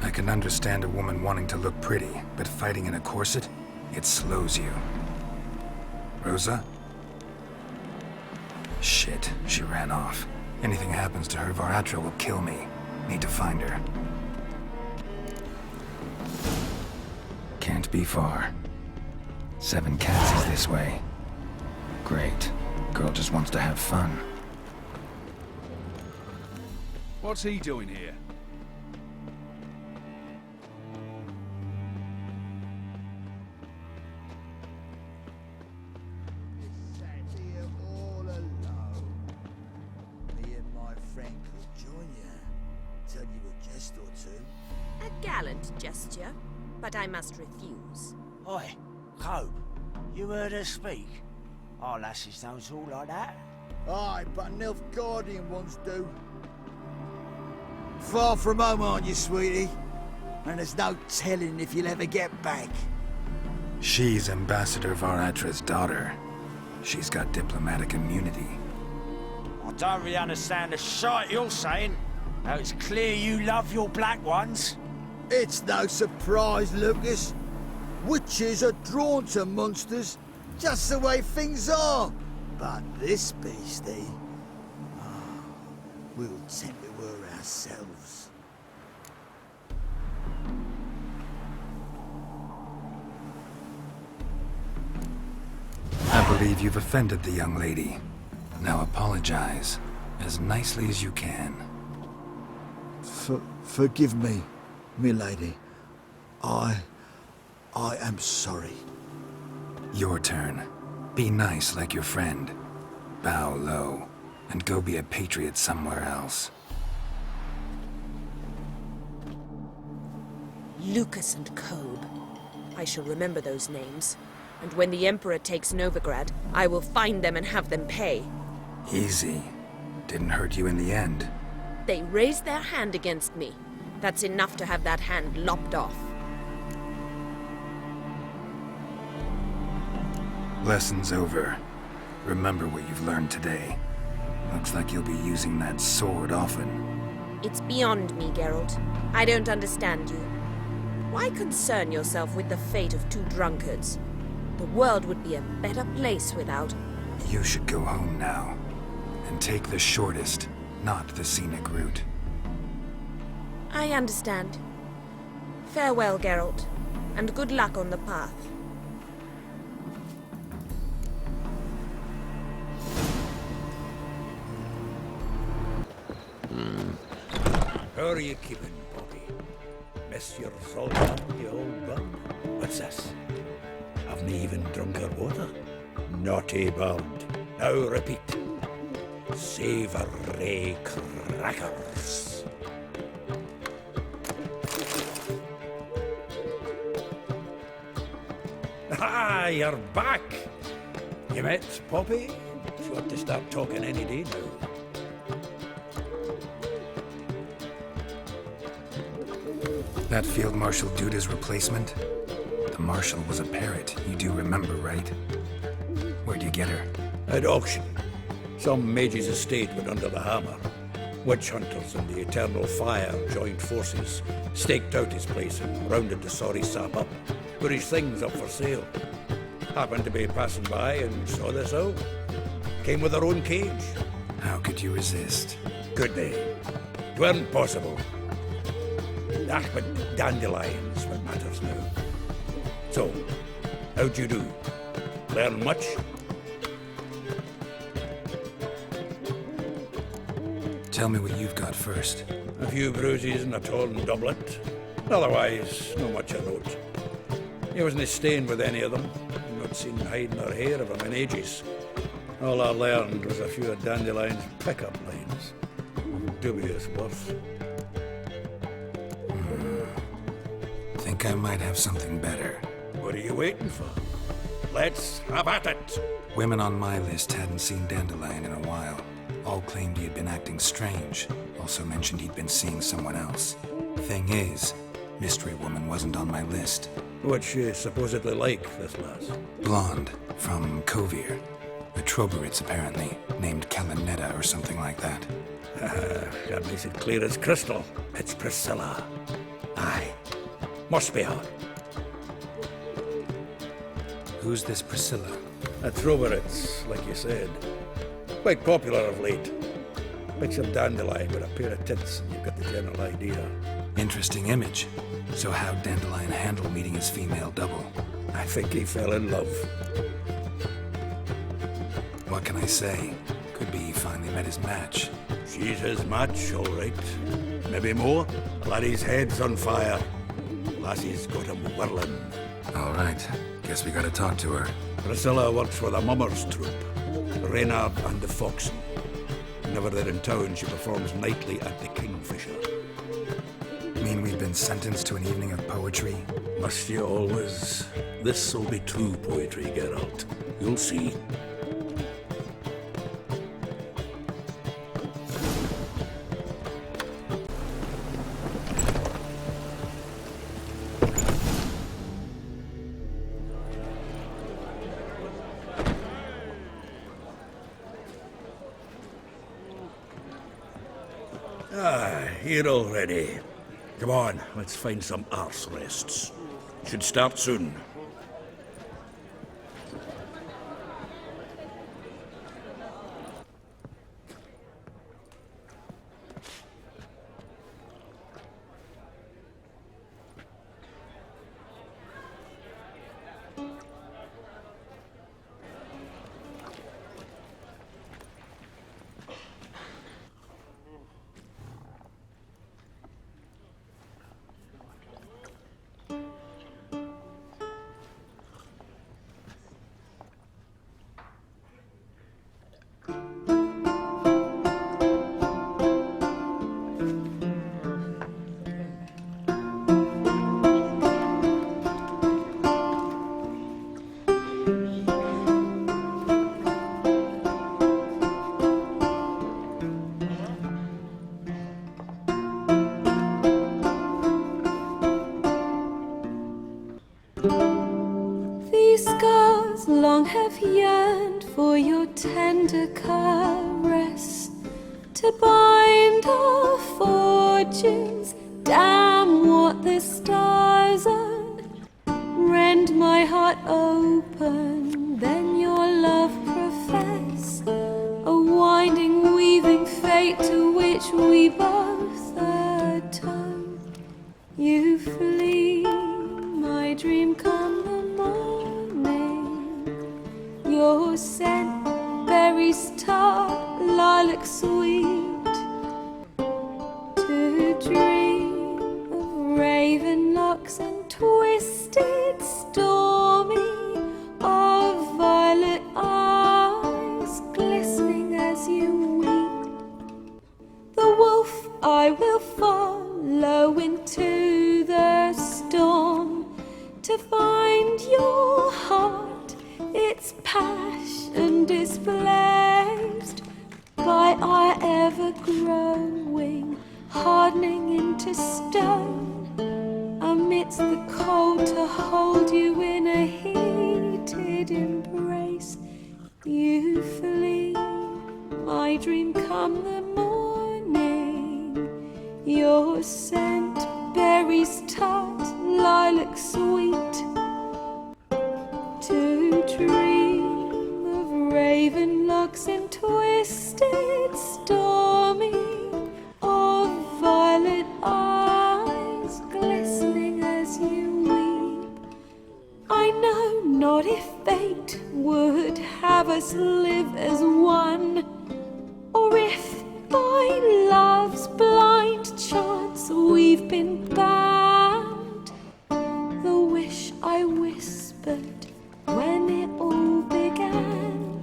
I can understand a woman wanting to look pretty, but fighting in a corset, it slows you. Rosa? Shit, she ran off. Anything happens to her, Var Atra will kill me. Need to find her. Can't be far. 7 Cats is this way. Great. Girl just wants to have fun. What's he doing here? Sat here all alone. Me and my friend fist or two. A gallant gesture, but I must refuse. Oi, Cope, you heard her speak? Our lasses don't talk like that. Aye, but an elf guardian ones do. Far from home, aren't you, sweetie? And there's no telling if you'll ever get back. She's Ambassador Varatra's daughter. She's got diplomatic immunity. I don't really understand the shite you're saying. Now it's clear you love your black ones. It's no surprise, Lucas. Witches are drawn to monsters, just the way things are. But this beastie, we'll tend to her ourselves. I believe you've offended the young lady. Now apologize, as nicely as you can. Forgive me, milady. I am sorry. Your turn. Be nice like your friend. Bow low, and go be a patriot somewhere else. Lucas and Kobe. I shall remember those names. And when the Emperor takes Novigrad, I will find them and have them pay. Easy. Didn't hurt you in the end. They raised their hand against me. That's enough to have that hand lopped off. Lesson's over. Remember what you've learned today. Looks like you'll be using that sword often. It's beyond me, Geralt. I don't understand you. Why concern yourself with the fate of two drunkards? The world would be a better place without... You should go home now. And take the shortest, not the scenic route. I understand. Farewell, Geralt. And good luck on the path. How are you keeping, Bobby? Miss your Zoltan, you old bud? What's this? Haven't even drunk her water? Naughty bird. Now repeat. Savoury crackers. Ah, you're back. You met Poppy? She ought to start talking any day now. That Field Marshal Duda's replacement? The Marshal was a parrot, you do remember, right? Where'd you get her? At auction. Some mage's estate went under the hammer. Witch hunters and the Eternal Fire joined forces, staked out his place and rounded the sorry sap up, put his things up for sale. Happened to be passing by and saw this out. Came with her own cage. How could you resist? Could they? 'Tweren't possible. Ah, but Dandelion's what matters now. So, how'd you do? Learn much? Tell me what you've got first. A few bruises and a torn doublet. Otherwise, not much of note. He wasn't staying with any of them. Not seen hiding or hair of him in ages. All I learned was a few of Dandelion's pickup lines. Dubious worth. Think I might have something better. What are you waiting for? Let's have at it! Women on my list hadn't seen Dandellion in a while. All claimed he had been acting strange. Also mentioned he'd been seeing someone else. Thing is, Mystery Woman wasn't on my list. What's she supposedly like, this lass? Blonde, from Kovir. A Troberitz, apparently, named Kalinetta or something like that. That makes it clear as crystal. It's Priscilla. Aye. Must be her. Who's this Priscilla? A Troberitz, like you said. Quite popular of late. Picture Dandellion with a pair of tits and you've got the general idea. Interesting image. So how'd Dandellion handle meeting his female double? I think he fell in love. What can I say? Could be he finally met his match. She's his match, all right. Maybe more. The laddie's head's on fire. Lassie's got him whirling. All right. Guess we gotta talk to her. Priscilla works with a mummers troupe. Reynard and the Foxen. Whenever they're in town, she performs nightly at the Kingfisher. mean we've been sentenced to an evening of poetry? Must you always? This'll be true poetry, Geralt. You'll see. Here already. Come on, let's find some arse rests. Should start soon. These scars long have yearned for your tender caress, to bind our fortunes. Damn what the stars are. Rend my heart open, then your love profess, a winding, weaving fate to which we both atone. You flee, my dream come the morning. Your scent, berries tart, lilac sweet. To dream of raven locks and twisted, stormy, of violet eyes glistening as you weep. The wolf I will follow into the storm, to find your heart, its passion displaced by our ever-growing, hardening into stone. Amidst the cold, to hold you in a heated embrace. You flee, my dream come the morning. Your scent, berries tart, lilac sweet. To dream of raven locks and twisted, stormy, of violet eyes glistening as you weep. I know not if fate would have us live as one, or if by love's blind chance we've been bound. The wish I whispered when it all began,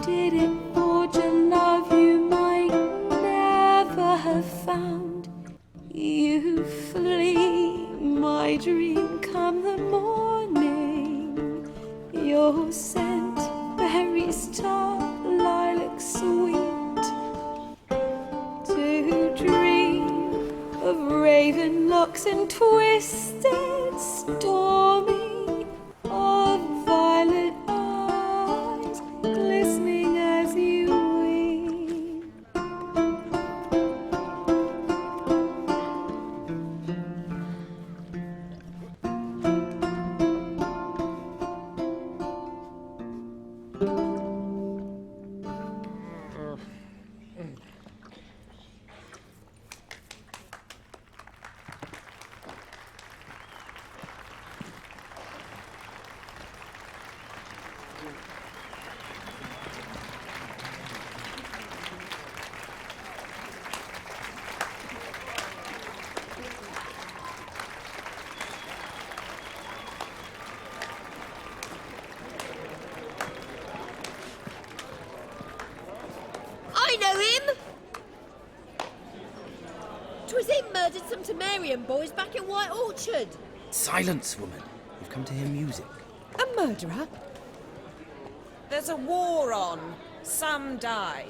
did it forge a love you might never have found? You flee, my dream come the morning. Your scent, berries tart, lilac sweet. To dream of raven locks and twisted, stormy, of violet eyes glistening as you weep. Marion boys back in White Orchard. Silence, woman. We've come to hear music. A murderer? There's a war on. Some die.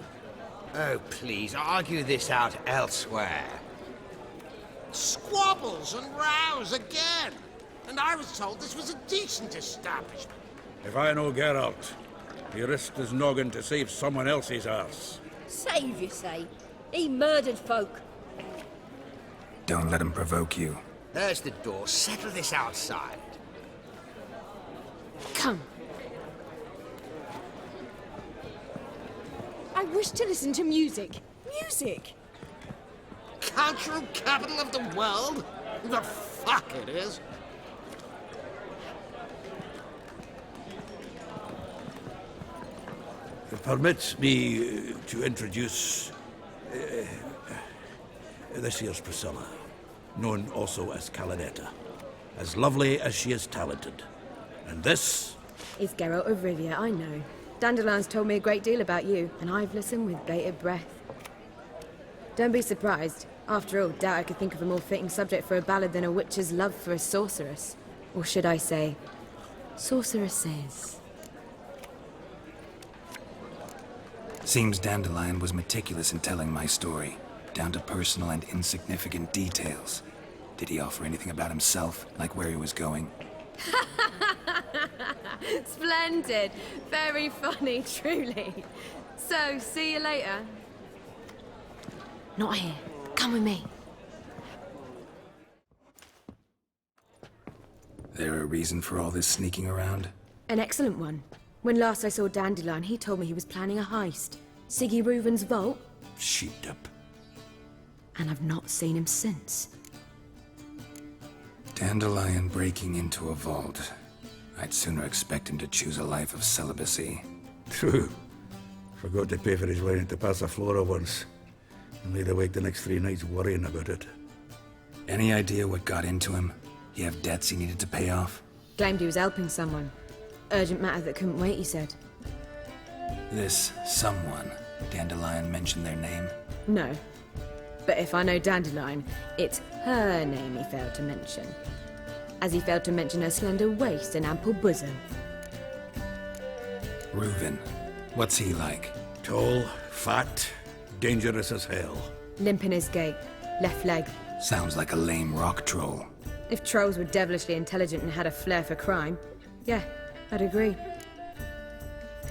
Oh, please, argue this out elsewhere. Squabbles and rows again. And I was told this was a decent establishment. If I know Geralt, he risked his noggin to save someone else's arse. Save, you say? He murdered folk. Don't let him provoke you. There's the door. Settle this outside. Come. I wish to listen to music. Music! Cultural capital of the world? The fuck it is. Permit me to introduce this here's Priscilla, known also as Calinetta, as lovely as she is talented. And this is Geralt of Rivia, I know. Dandelion's told me a great deal about you, and I've listened with bated breath. Don't be surprised. After all, doubt I could think of a more fitting subject for a ballad than a witch's love for a sorceress. Or should I say, sorceresses. Seems Dandellion was meticulous in telling my story, down to personal and insignificant details. Did he offer anything about himself, like where he was going? Splendid. Very funny, truly. So, see you later. Not here. Come with me. There a reason for all this sneaking around? An excellent one. When last I saw Dandellion, he told me he was planning a heist. Siggy Reuven's vault. Sheeped up. And I've not seen him since. Dandellion breaking into a vault. I'd sooner expect him to choose a life of celibacy. True. Forgot to pay for his wine at the Passaflora once. And laid awake the next 3 nights worrying about it. Any idea what got into him? He have debts he needed to pay off? Claimed he was helping someone. Urgent matter that couldn't wait, he said. This someone, Dandellion mentioned their name? No. But if I know Dandellion, it's her name he failed to mention. As he failed to mention her slender waist and ample bosom. Reuven. What's he like? Tall, fat, dangerous as hell. Limp in his gait. Left leg. Sounds like a lame rock troll. If trolls were devilishly intelligent and had a flair for crime, yeah, I'd agree.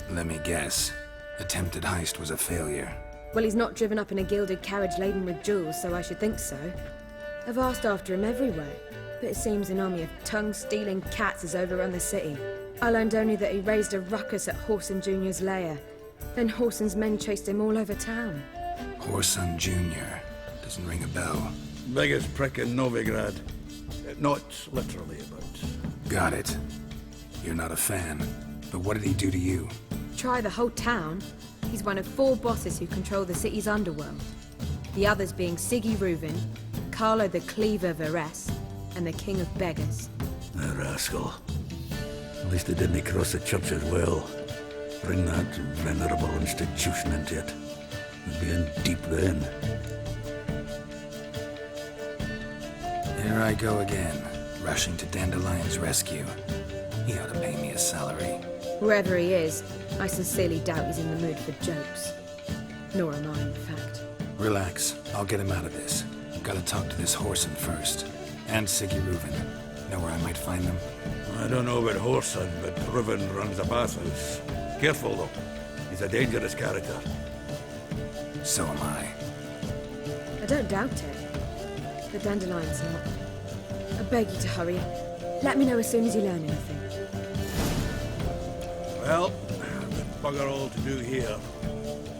Let me guess. Attempted heist was a failure. Well, he's not driven up in a gilded carriage laden with jewels, so I should think so. I've asked after him everywhere, but it seems an army of tongue-stealing cats has overrun the city. I learned only that he raised a ruckus at Whoreson Jr.'s lair. Then Whoreson's men chased him all over town. Whoreson Jr. Doesn't ring a bell. Biggest prick in Novigrad. Not literally, but... Got it. You're not a fan. But what did he do to you? Try the whole town. He's one of 4 bosses who control the city's underworld. The others being Siggy Reuven, Carlo the Cleaver Varese, and the King of Beggars. A rascal. At least they didn't cross the church as well. Bring that venerable institution into it. We'd be in deep then. Here I go again, rushing to Dandelion's rescue. He ought to pay me a salary. Wherever he is, I sincerely doubt he's in the mood for jokes. Nor am I, in fact. Relax. I'll get him out of this. Gotta talk to this Whoreson first. And Siggy Reuven. Know where I might find them? I don't know about Whoreson, but Reuven runs a bathhouse. Careful, though. He's a dangerous character. So am I. I don't doubt it. But Dandelion's not. I beg you to hurry. Let me know as soon as you learn anything. Well, there's bugger all to do here.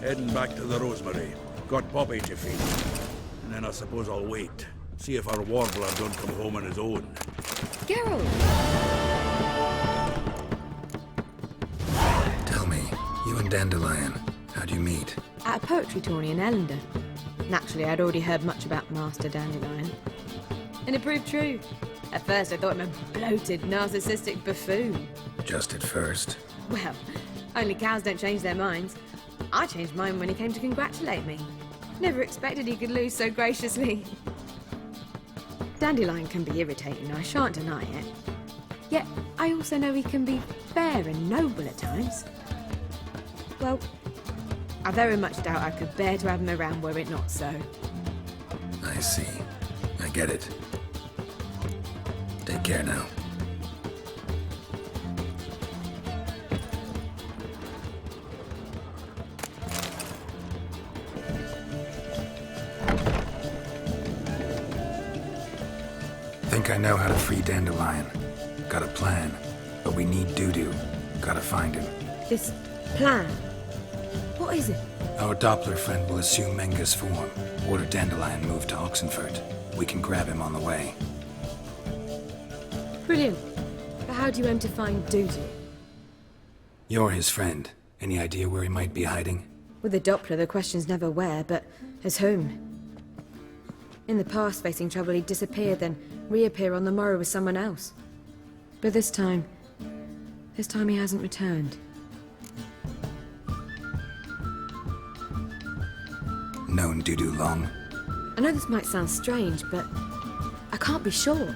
Heading back to the Rosemary. Got Bobby to feed. And then I suppose I'll wait. See if our warbler don't come home on his own. Geralt! Tell me, you and Dandellion, how'd you meet? At a poetry tourney in Ellender. Naturally, I'd already heard much about Master Dandellion. And it proved true. At first, I thought him a bloated, narcissistic buffoon. Just at first. Well, only cows don't change their minds. I changed mine when he came to congratulate me. Never expected he could lose so graciously. Dandelion can be irritating, I shan't deny it. Yet, I also know he can be fair and noble at times. Well, I very much doubt I could bear to have him around were it not so. I see. I get it. Take care now. Think I know how to free Dandellion. Got a plan, but we need Dudu. Gotta find him. This plan? What is it? Our Doppler friend will assume Menga's form. Order Dandellion move to Oxenfurt. We can grab him on the way. Brilliant. But how do you aim to find Dudu? You're his friend. Any idea where he might be hiding? With the Doppler, the question's never where, but as whom? In the past, facing trouble, he'd disappear, then reappear on the morrow with someone else. But this time he hasn't returned. Known Dudu long? I know this might sound strange, but I can't be sure.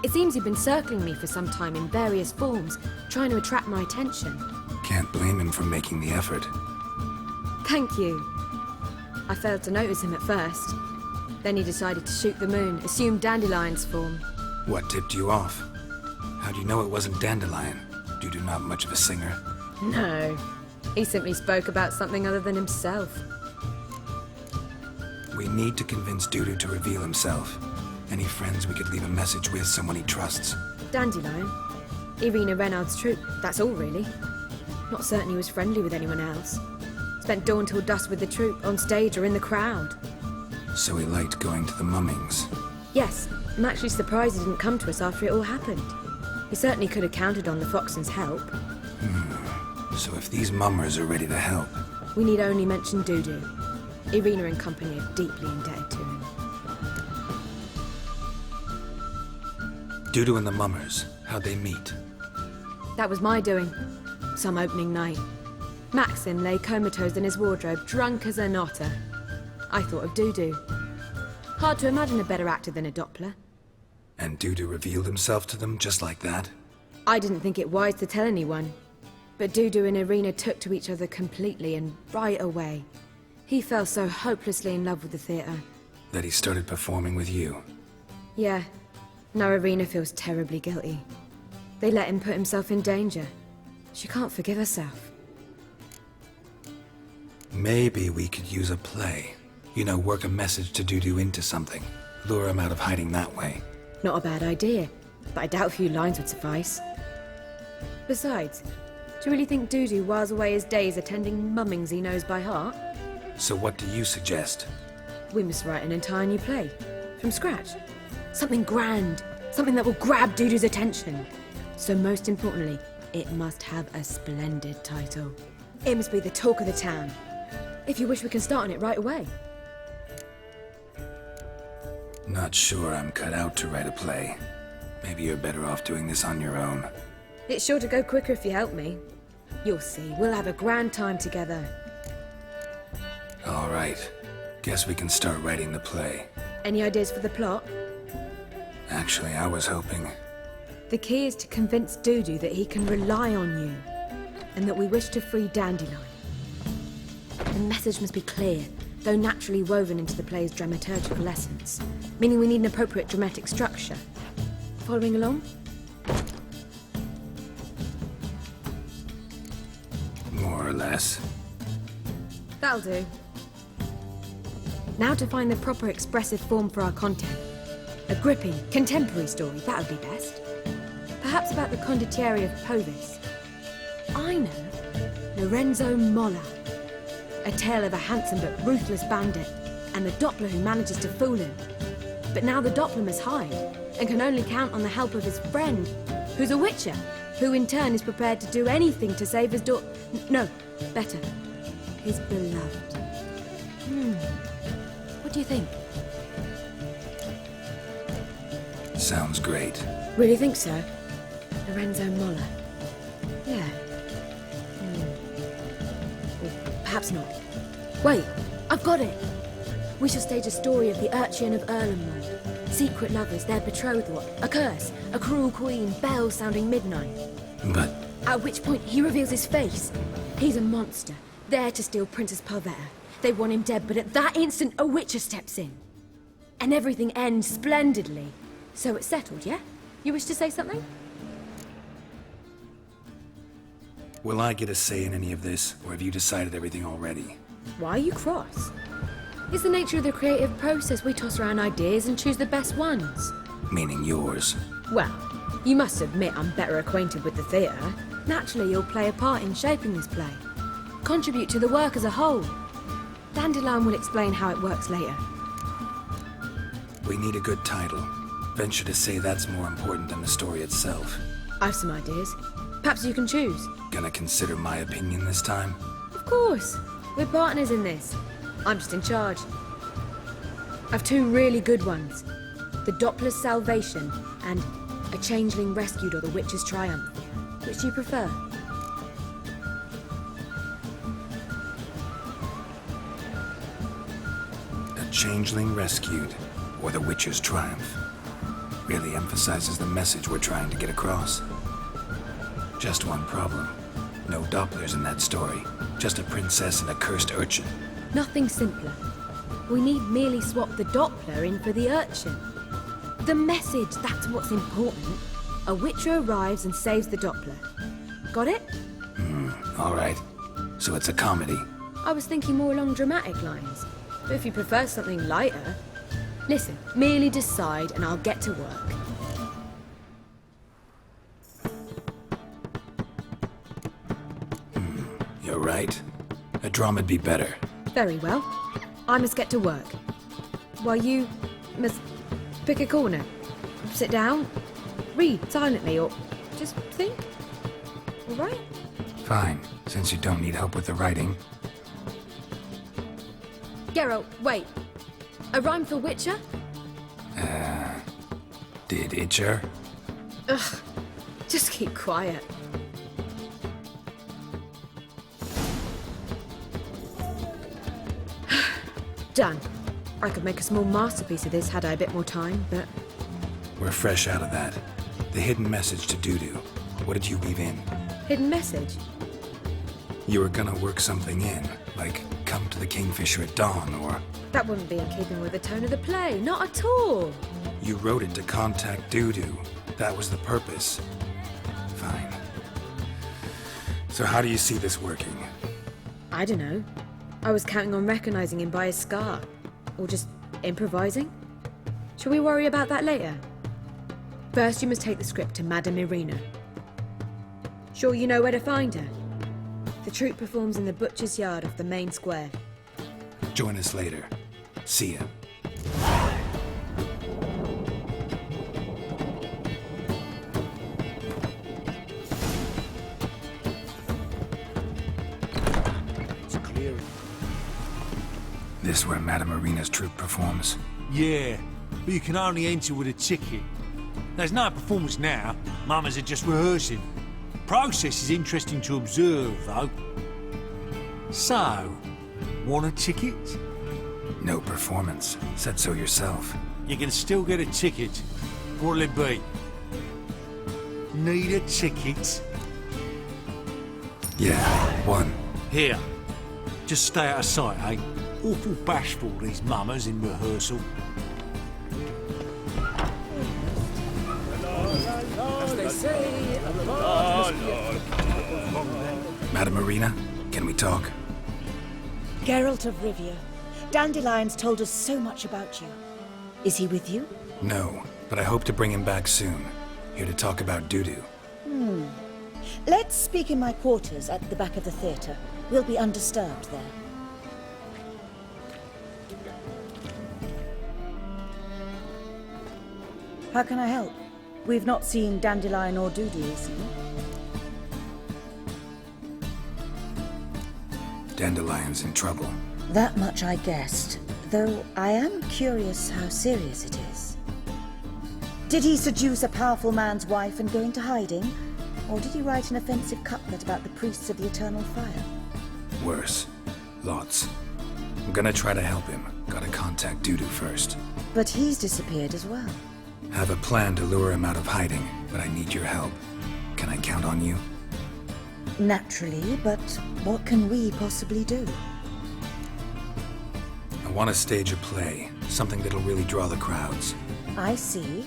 It seems he'd been circling me for some time in various forms, trying to attract my attention. Can't blame him for making the effort. Thank you. I failed to notice him at first. Then he decided to shoot the moon, assume Dandelion's form. What tipped you off? How do you know it wasn't Dandellion? Dudu not much of a singer? No. He simply spoke about something other than himself. We need to convince Dudu to reveal himself. Any friends we could leave a message with, someone he trusts? Dandellion. Irina Renard's troupe, that's all really. Not certain he was friendly with anyone else. Spent dawn till dusk with the troupe, on stage or in the crowd. So he liked going to the mummings? Yes, I'm actually surprised he didn't come to us after it all happened. He certainly could have counted on the Foxen's help. So if these mummers are ready to help... We need only mention Dudu. Irina and company are deeply indebted to him. Dudu and the mummers, how'd they meet? That was my doing. Some opening night. Maxim lay comatose in his wardrobe, drunk as an otter. I thought of Dudu. Hard to imagine a better actor than a Doppler. And Dudu revealed himself to them just like that? I didn't think it wise to tell anyone. But Dudu and Irina took to each other completely and right away. He fell so hopelessly in love with the theatre. That he started performing with you? Yeah. Now Irina feels terribly guilty. They let him put himself in danger. She can't forgive herself. Maybe we could use a play. You know, work a message to Dudu into something. Lure him out of hiding that way. Not a bad idea, but I doubt a few lines would suffice. Besides, do you really think Dudu whiles away his days attending mummings he knows by heart? So what do you suggest? We must write an entire new play. From scratch. Something grand. Something that will grab Dudu's attention. So most importantly, it must have a splendid title. It must be the talk of the town. If you wish, we can start on it right away. Not sure I'm cut out to write a play. Maybe you're better off doing this on your own. It's sure to go quicker if you help me. You'll see, we'll have a grand time together. All right. Guess we can start writing the play. Any ideas for the plot? Actually, I was hoping... The key is to convince Dudu that he can rely on you, and that we wish to free Dandellion. The message must be clear, though naturally woven into the play's dramaturgical essence, meaning we need an appropriate dramatic structure. Following along? More or less. That'll do. Now to find the proper expressive form for our content. A gripping, contemporary story, that would be best. Perhaps about the condottieri of Povis. I know. Lorenzo Molla. A tale of a handsome but ruthless bandit, and the Doppler who manages to fool him. But now the Doppler must hide, and can only count on the help of his friend, who's a witcher, who in turn is prepared to do anything to save his no, better, his beloved. What do you think? Sounds great. Really think so? Lorenzo Molla. Yeah. Or perhaps not. Wait, I've got it! We shall stage a story of the Urchin of Erlenmoor, secret lovers, their betrothal, a curse, a cruel queen, bells sounding midnight. But At which point he reveals his face. He's a monster, there to steal Princess Parvetta. They want him dead, but at that instant a witcher steps in. And everything ends splendidly. So it's settled, yeah? You wish to say something? will I get a say in any of this, or have you decided everything already? Why are you cross? It's the nature of the creative process. We toss around ideas and choose the best ones. Meaning yours. Well, you must admit I'm better acquainted with the theatre. Naturally, you'll play a part in shaping this play. Contribute to the work as a whole. Dandellion will explain how it works later. We need a good title. Venture to say that's more important than the story itself. I've some ideas. Perhaps you can choose. Gonna consider my opinion this time? Of course. We're partners in this. I'm just in charge. I've two really good ones. The Doppler's Salvation and A Changeling Rescued or The Witch's Triumph. Which do you prefer? A Changeling Rescued, or The Witcher's Triumph. Really emphasizes the message we're trying to get across. Just one problem. No Dopplers in that story. Just a princess and a cursed urchin. Nothing simpler. We need merely swap the Doppler in for the urchin. The message, that's what's important. A witcher arrives and saves the Doppler. Got it? All right. So it's a comedy. I was thinking more along dramatic lines. But if you prefer something lighter... Listen, merely decide and I'll get to work. You're right. A drama'd be better. Very well. I must get to work. While you must pick a corner. Sit down, read silently, or just think. All right? Fine, since you don't need help with the writing. Geralt, wait. A rhyme for Witcher? Did Itcher? Ugh, just keep quiet. Done. I could make a small masterpiece of this had I a bit more time, but... We're fresh out of that. The hidden message to Dudu. What did you weave in? Hidden message? You were gonna work something in, like come to the Kingfisher at dawn, or... That wouldn't be in keeping with the tone of the play, not at all. You wrote it to contact Dudu. That was the purpose. Fine. So how do you see this working? I don't know. I was counting on recognizing him by his scar. Or just improvising. Shall we worry about that later? First, you must take the script to Madame Irina. Sure you know where to find her? The troupe performs in the butcher's yard off the main square. Join us later. See ya. This where Madame Irina's troupe performs? Yeah, but you can only enter with a ticket. There's no performance now. Mamas are just rehearsing. Process is interesting to observe, though. So, want a ticket? No performance. Said so yourself. You can still get a ticket. What'll it be? Need a ticket? Yeah, one. Here. Just stay out of sight, eh? Awful bashful, these mamas in rehearsal. As they say, Madame Irina, can we talk? Geralt of Rivia, Dandelion's told us so much about you. Is he with you? No, but I hope to bring him back soon. Here to talk about Dudu. Let's speak in my quarters at the back of the theatre. We'll be undisturbed there. How can I help? We've not seen Dandellion or Dudu recently. Dandelion's in trouble. That much I guessed, though I am curious how serious it is. Did he seduce a powerful man's wife and go into hiding? Or did he write an offensive couplet about the priests of the eternal fire? Worse. Lots. I'm gonna try to help him. Gotta contact Dudu first. But he's disappeared as well. Have a plan to lure him out of hiding, but I need your help. Can I count on you? Naturally, but what can we possibly do? I want to stage a play, something that'll really draw the crowds. I see.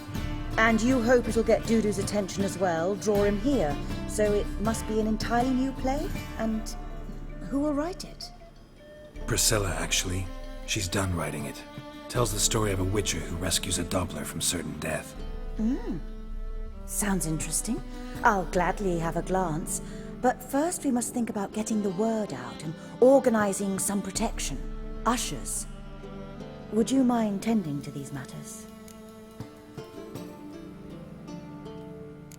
And you hope it'll get Dudu's attention as well, draw him here. So it must be an entirely new play? And who will write it? Priscilla, actually. She's done writing it. Tells the story of a witcher who rescues a Doppler from certain death. Sounds interesting. I'll gladly have a glance. But first we must think about getting the word out and organizing some protection. Ushers. Would you mind tending to these matters?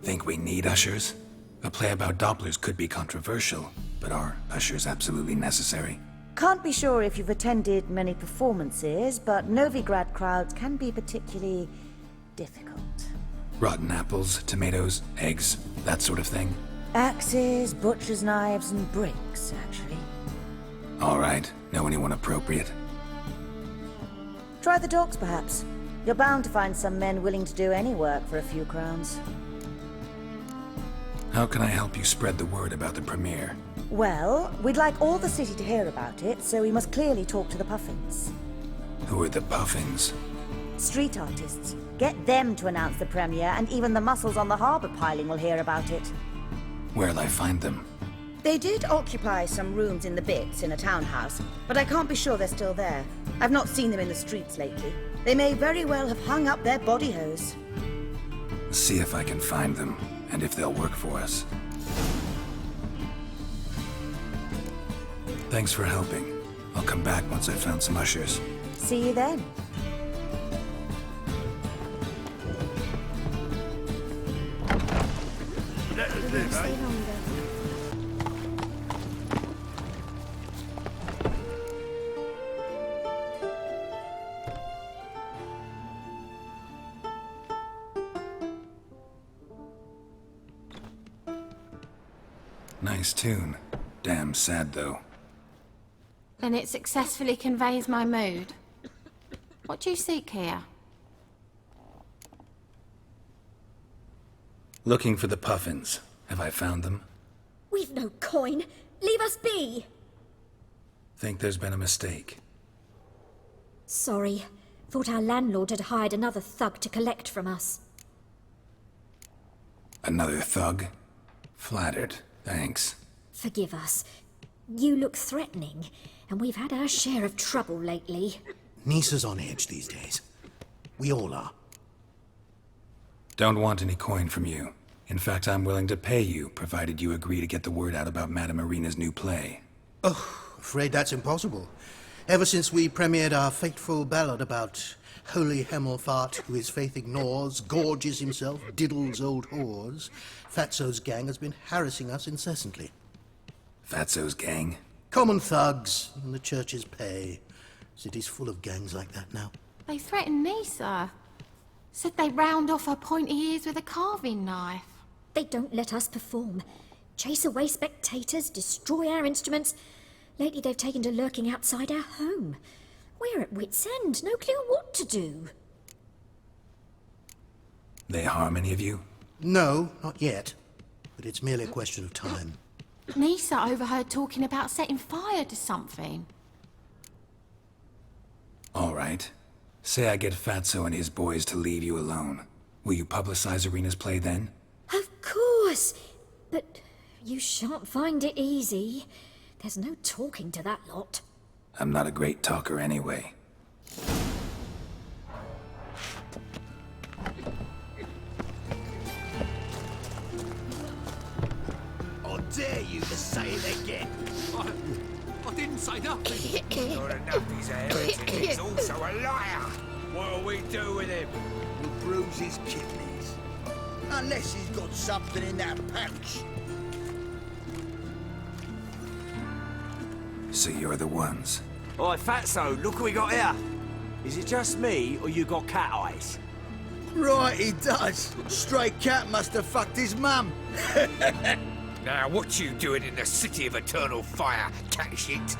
Think we need ushers? A play about Dopplers could be controversial, but are ushers absolutely necessary? Can't be sure if you've attended many performances, but Novigrad crowds can be particularly difficult. Rotten apples, tomatoes, eggs, that sort of thing? Axes, butcher's knives, and bricks, actually. All right. Know anyone appropriate? Try the dogs, perhaps. You're bound to find some men willing to do any work for a few crowns. How can I help you spread the word about the premiere? Well, we'd like all the city to hear about it, so we must clearly talk to the Puffins. Who are the Puffins? Street artists. Get them to announce the premiere, and even the muscles on the harbour piling will hear about it. Where'll I find them? They did occupy some rooms in the Bits in a townhouse, but I can't be sure they're still there. I've not seen them in the streets lately. They may very well have hung up their body hose. See if I can find them, and if they'll work for us. Thanks for helping. I'll come back once I've found some ushers. See you then. Nice tune. Damn sad, though. Then it successfully conveys my mood. What do you seek here? Looking for the Puffins. Have I found them? We've no coin. Leave us be. Think there's been a mistake. Sorry. Thought our landlord had hired another thug to collect from us. Another thug? Flattered. Thanks. Forgive us. You look threatening, and we've had our share of trouble lately. Nisa's on edge these days. We all are. Don't want any coin from you. In fact, I'm willing to pay you, provided you agree to get the word out about Madame Irina's new play. Oh, afraid that's impossible. Ever since we premiered our fateful ballad about holy Hemelfart, who his faith ignores, gorges himself, diddles old whores, Fatso's gang has been harassing us incessantly. Fatso's gang? Common thugs in the church's pay. City's full of gangs like that now. They threatened Nisa. Said they'd round off her pointy ears with a carving knife. They don't let us perform. Chase away spectators, destroy our instruments. Lately they've taken to lurking outside our home. We're at wit's end, no clue what to do. They harm any of you? No, not yet. But it's merely a question of time. Nisa overheard talking about setting fire to something. All right. Say I get Fatso and his boys to leave you alone. Will you publicize Irina's play then? Of course! But you shan't find it easy. There's no talking to that lot. I'm not a great talker anyway. I dare you to say it again. I didn't say nothing. Not enough he's a heretic, he's also a liar. What'll we do with him? We'll bruise his kidneys. Unless he's got something in that pouch. So you're the ones. Oi, Fatso, look what we got here. Is it just me, or you got cat eyes? Right, he does. Stray cat must have fucked his mum. Now, what you doing in the city of eternal fire, cat shit?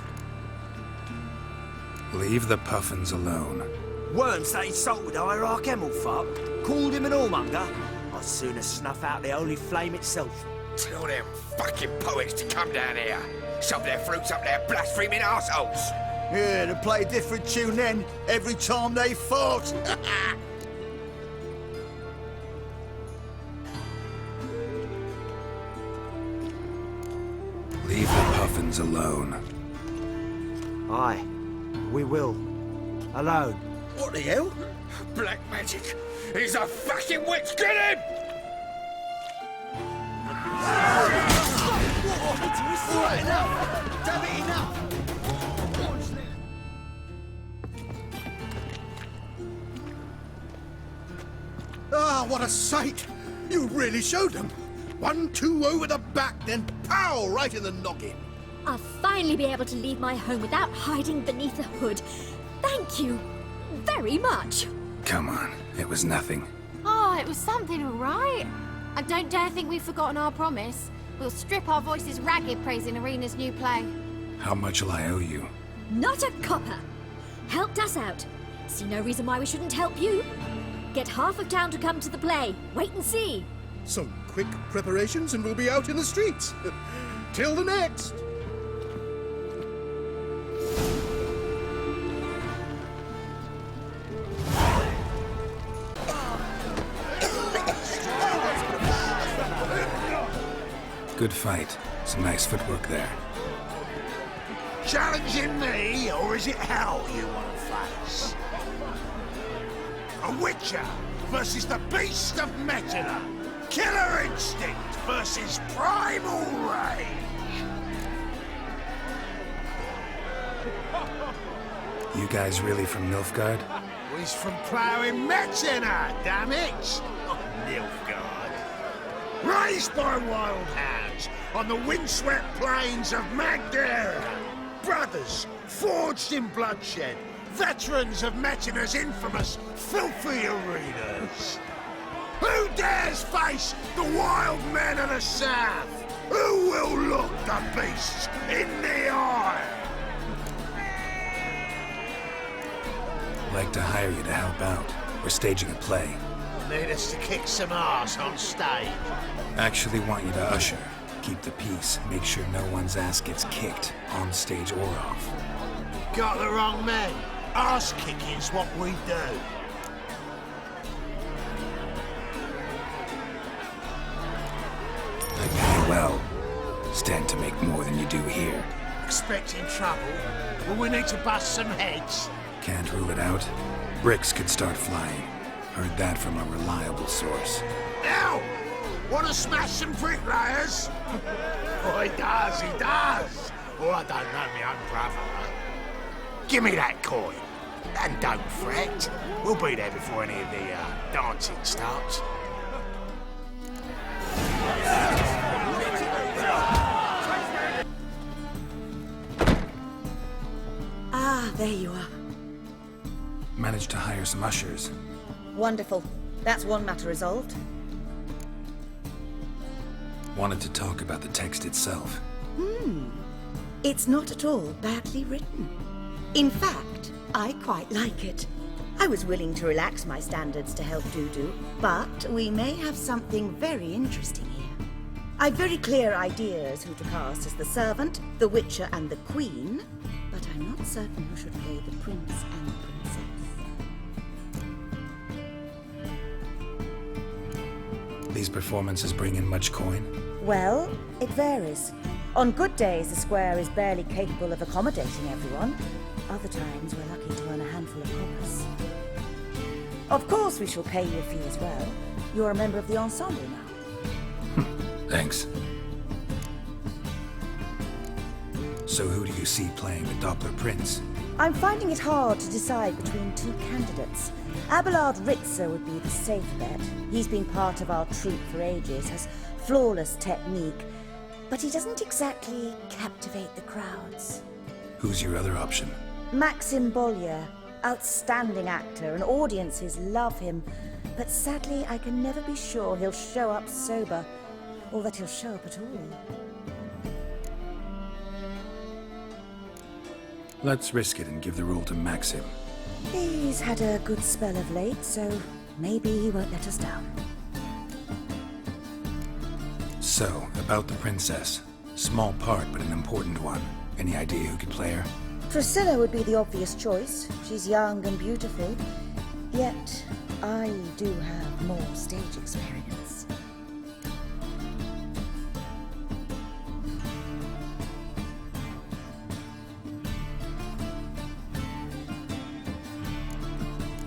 Leave the Puffins alone. Worms that insulted Hierarch Hemmelfart, called him an whoremonger. I'd sooner snuff out the holy flame itself. Tell them fucking poets to come down here. Shove their fruits up their blaspheming arseholes. Yeah, to play a different tune then, every time they fought. Leave the puffins alone. Aye, we will. Alone. What the hell? Black magic! He's a fucking witch! Get him! Right, enough! Damn it, enough! Ah, what a sight! You really showed them. 1-2 over the back, then pow! Right in the noggin. I'll finally be able to leave my home without hiding beneath a hood. Thank you very much. Come on, it was nothing. Oh, it was something, all right. I don't dare think we've forgotten our promise. We'll strip our voices ragged praising Arena's new play. How much will I owe you? Not a copper. Helped us out. See no reason why we shouldn't help you. Get half of town to come to the play. Wait and see. Some quick preparations and we'll be out in the streets. Till the next. Good fight. Some nice footwork there. Challenging me, or is it hell you want to face? A Witcher versus the Beast of Mettler. Killer instinct versus primal rage. You guys really from Nilfgaard? He's from ploughing Mettler, damn it! Not Nilfgaard. Raised by wild hounds on the windswept plains of Magdera. Brothers forged in bloodshed. Veterans of Mettler's infamous filthy arenas. Who dares face the wild men of the south? Who will look the beasts in the eye? I'd like to hire you to help out. We're staging a play. Need us to kick some ass on stage. Actually want you to usher. Keep the peace. Make sure no one's ass gets kicked, on stage or off. Got the wrong man. Ass kicking's what we do. I pay well. Stand to make more than you do here. Expecting trouble? Will we need to bust some heads? Can't rule it out. Bricks could start flying. Heard that from a reliable source. Now! Want to smash some bricklayers? Oh, he does, he does. Oh, I don't know my own brother. Give me that coin. And don't fret. We'll be there before any of the dancing starts. Ah, there you are. Managed to hire some ushers. Wonderful. That's one matter resolved. Wanted to talk about the text itself. It's not at all badly written. In fact, I quite like it. I was willing to relax my standards to help Dudu, but we may have something very interesting here. I've very clear ideas who to cast as the servant, the Witcher, and the Queen, but I'm not certain who should play the Prince and Princess. These performances bring in much coin? Well, it varies. On good days, the square is barely capable of accommodating everyone. Other times, we're lucky to earn a handful of coppers. Of course, we shall pay you a fee as well. You're a member of the ensemble now. Thanks. So who do you see playing the Doppler Prince? I'm finding it hard to decide between two candidates. Abelard Ritzer would be the safe bet. He's been part of our troupe for ages, has flawless technique, but he doesn't exactly captivate the crowds. Who's your other option? Maxim Bollier, outstanding actor, and audiences love him, but sadly I can never be sure he'll show up sober, or that he'll show up at all. Let's risk it and give the role to Maxim. He's had a good spell of late, so maybe he won't let us down. So, about the princess. Small part, but an important one. Any idea who could play her? Priscilla would be the obvious choice. She's young and beautiful. Yet, I do have more stage experience.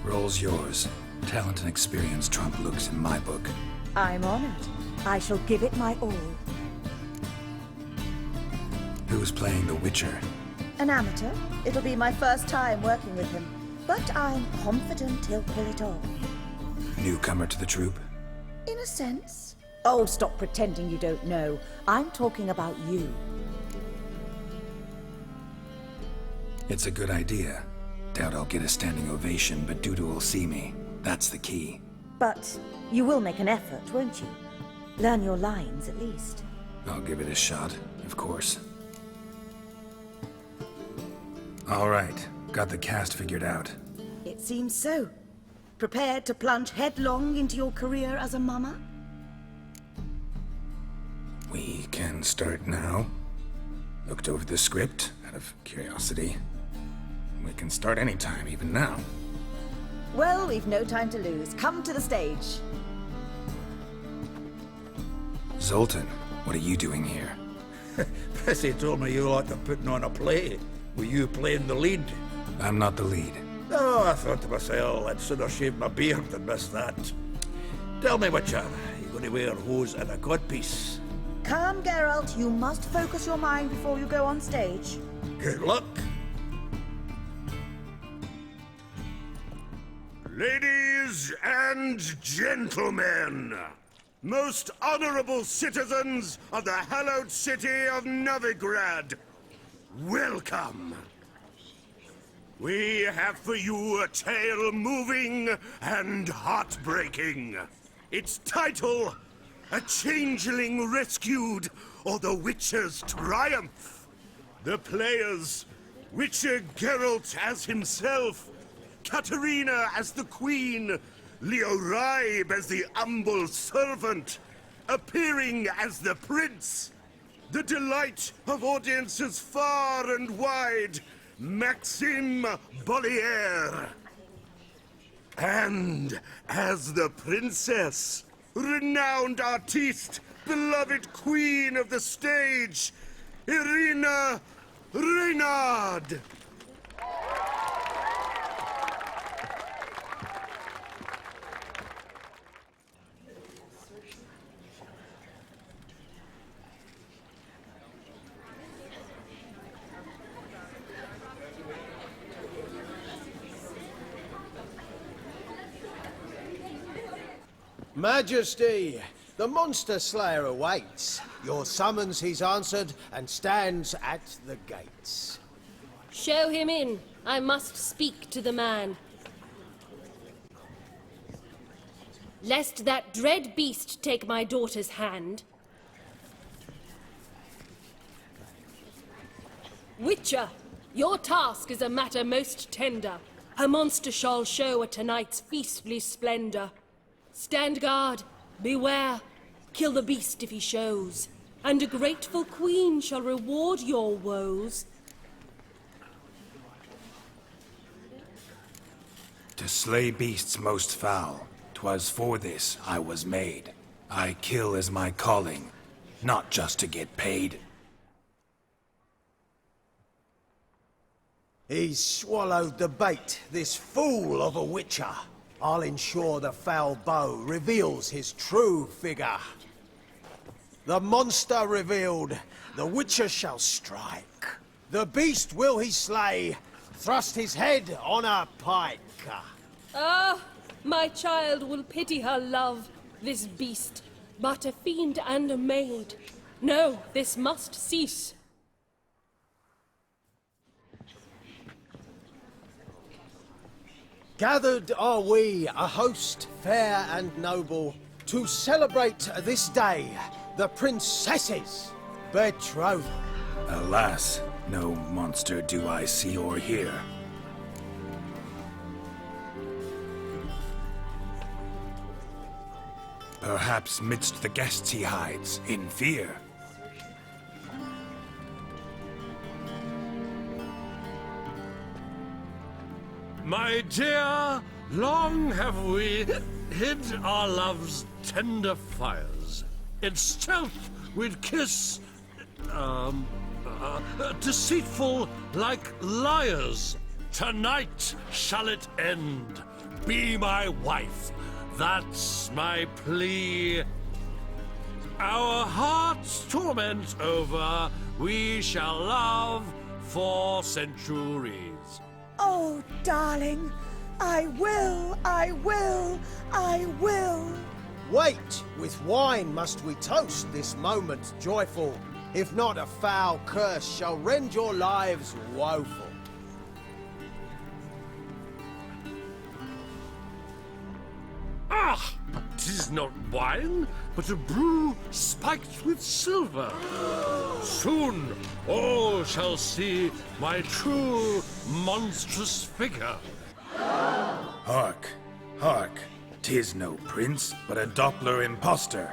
Role's yours. Talent and experience trump looks in my book. I'm honored. I shall give it my all. Who's playing the Witcher? An amateur. It'll be my first time working with him. But I'm confident he'll pull it off. Newcomer to the troupe? In a sense. Oh, stop pretending you don't know. I'm talking about you. It's a good idea. Doubt I'll get a standing ovation, but Dudu will see me. That's the key. But you will make an effort, won't you? Learn your lines, at least. I'll give it a shot, of course. All right, got the cast figured out. It seems so. Prepared to plunge headlong into your career as a mama? We can start now. Looked over the script, out of curiosity. We can start anytime, even now. Well, we've no time to lose. Come to the stage. Zoltan, what are you doing here? Bessie told me you like to putting on a play. Were you playing the lead? I'm not the lead. Oh, I thought to myself, I'd sooner shave my beard than miss that. Tell me, Witcher, you going to wear hose and a codpiece? Calm, Geralt. You must focus your mind before you go on stage. Good luck. Ladies and gentlemen, most honorable citizens of the hallowed city of Novigrad, welcome. We have for you a tale moving and heartbreaking. Its title, A Changeling Rescued, or The Witcher's Triumph. The players, Witcher Geralt as himself, Katerina as the Queen, Leo Raib as the humble servant, appearing as the Prince, the delight of audiences far and wide, Maxime Bollier. And as the Princess, renowned artiste, beloved Queen of the stage, Irina Reynard. Majesty, the monster slayer awaits. Your summons he's answered and stands at the gates. Show him in. I must speak to the man. Lest that dread beast take my daughter's hand. Witcher, your task is a matter most tender. A monster shall show at tonight's feastly splendor. Stand guard, beware, kill the beast if he shows, and a grateful queen shall reward your woes. To slay beasts most foul, 'twas for this I was made. I kill as my calling, not just to get paid. He's swallowed the bait, this fool of a witcher. I'll ensure the foul bow reveals his true figure. The monster revealed, the witcher shall strike. The beast will he slay, thrust his head on a pike. Ah, my child will pity her love, this beast, but a fiend and a maid. No, this must cease. Gathered are we, a host fair and noble, to celebrate this day, the princess's betrothal. Alas, no monster do I see or hear. Perhaps midst the guests he hides, in fear. My dear, long have we hid our love's tender fires. In stealth we'd kiss, deceitful like liars. Tonight shall it end. Be my wife, that's my plea. Our hearts' torment over, we shall love for centuries. Oh, darling, I will, I will, I will. Wait, with wine must we toast this moment joyful. If not, a foul curse shall rend your lives woeful. Ah! 'Tis not wine, but a brew spiked with silver. Soon all shall see my true monstrous figure. Hark, hark. 'Tis no prince, but a Doppler impostor.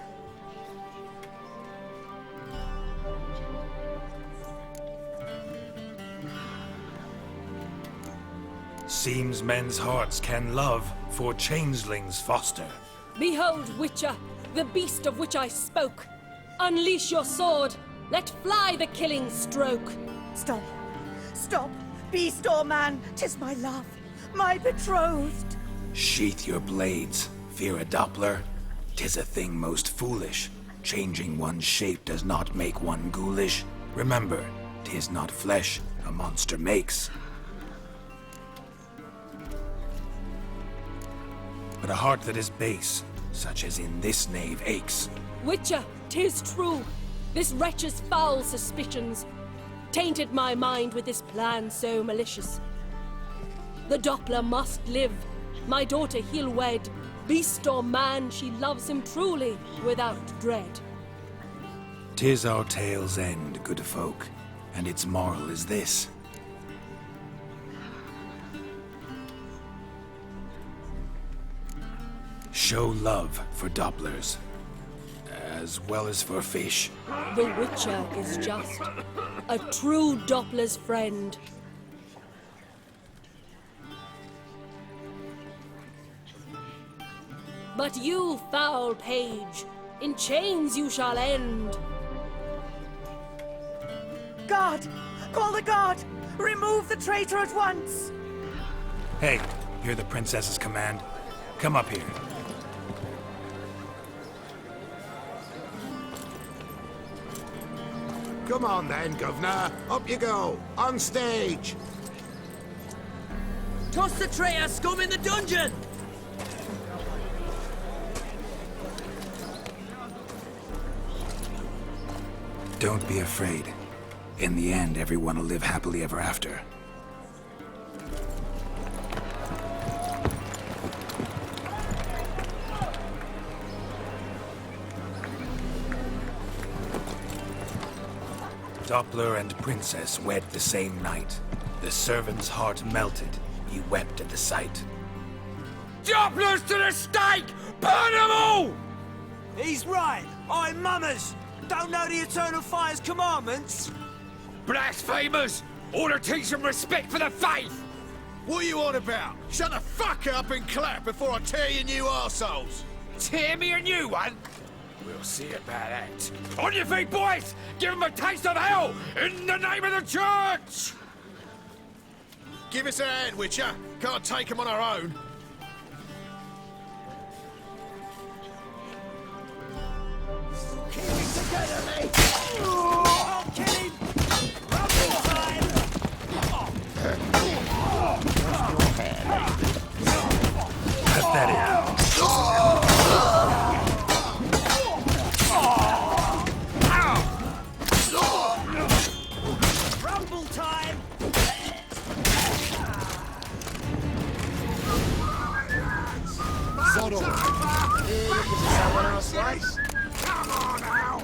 Seems men's hearts can love, for changelings foster. Behold, Witcher, the beast of which I spoke. Unleash your sword. Let fly the killing stroke. Stop. Stop. Beast or man, 'tis my love, my betrothed. Sheath your blades, fear a Doppler. 'Tis a thing most foolish. Changing one's shape does not make one ghoulish. Remember, 'tis not flesh a monster makes, but a heart that is base, such as in this knave aches. Witcher, 'tis true. This wretch's foul suspicions tainted my mind with this plan so malicious. The Doppler must live. My daughter he'll wed. Beast or man, she loves him truly, without dread. 'Tis our tale's end, good folk, and its moral is this. Show love for Dopplers, as well as for fish. The Witcher is just a true Doppler's friend. But you, foul page, in chains you shall end. Guard! Call the guard! Remove the traitor at once! Hey, hear the princess's command? Come up here. Come on then, Governor. Up you go. On stage. Toss the traitor scum in the dungeon! Don't be afraid. In the end, everyone will live happily ever after. Doppler and princess wed the same night. The servant's heart melted. He wept at the sight. Dopplers to the stake! Burn them all! He's right. I'm mummers. Don't know the Eternal Fire's commandments? Blasphemers! Ought to teach them respect for the faith! What are you on about? Shut the fuck up and clap before I tear you new arseholes! Tear me a new one? We'll see about that. On your feet, boys! Give them a taste of hell in the name of the church! Give us a hand, Witcher. Can't take them on our own. Keep it together, mate! I'll kill him! Rumble time! Pathetic. Rumble time! Sod off. Here, this is someone else, right? Come on now!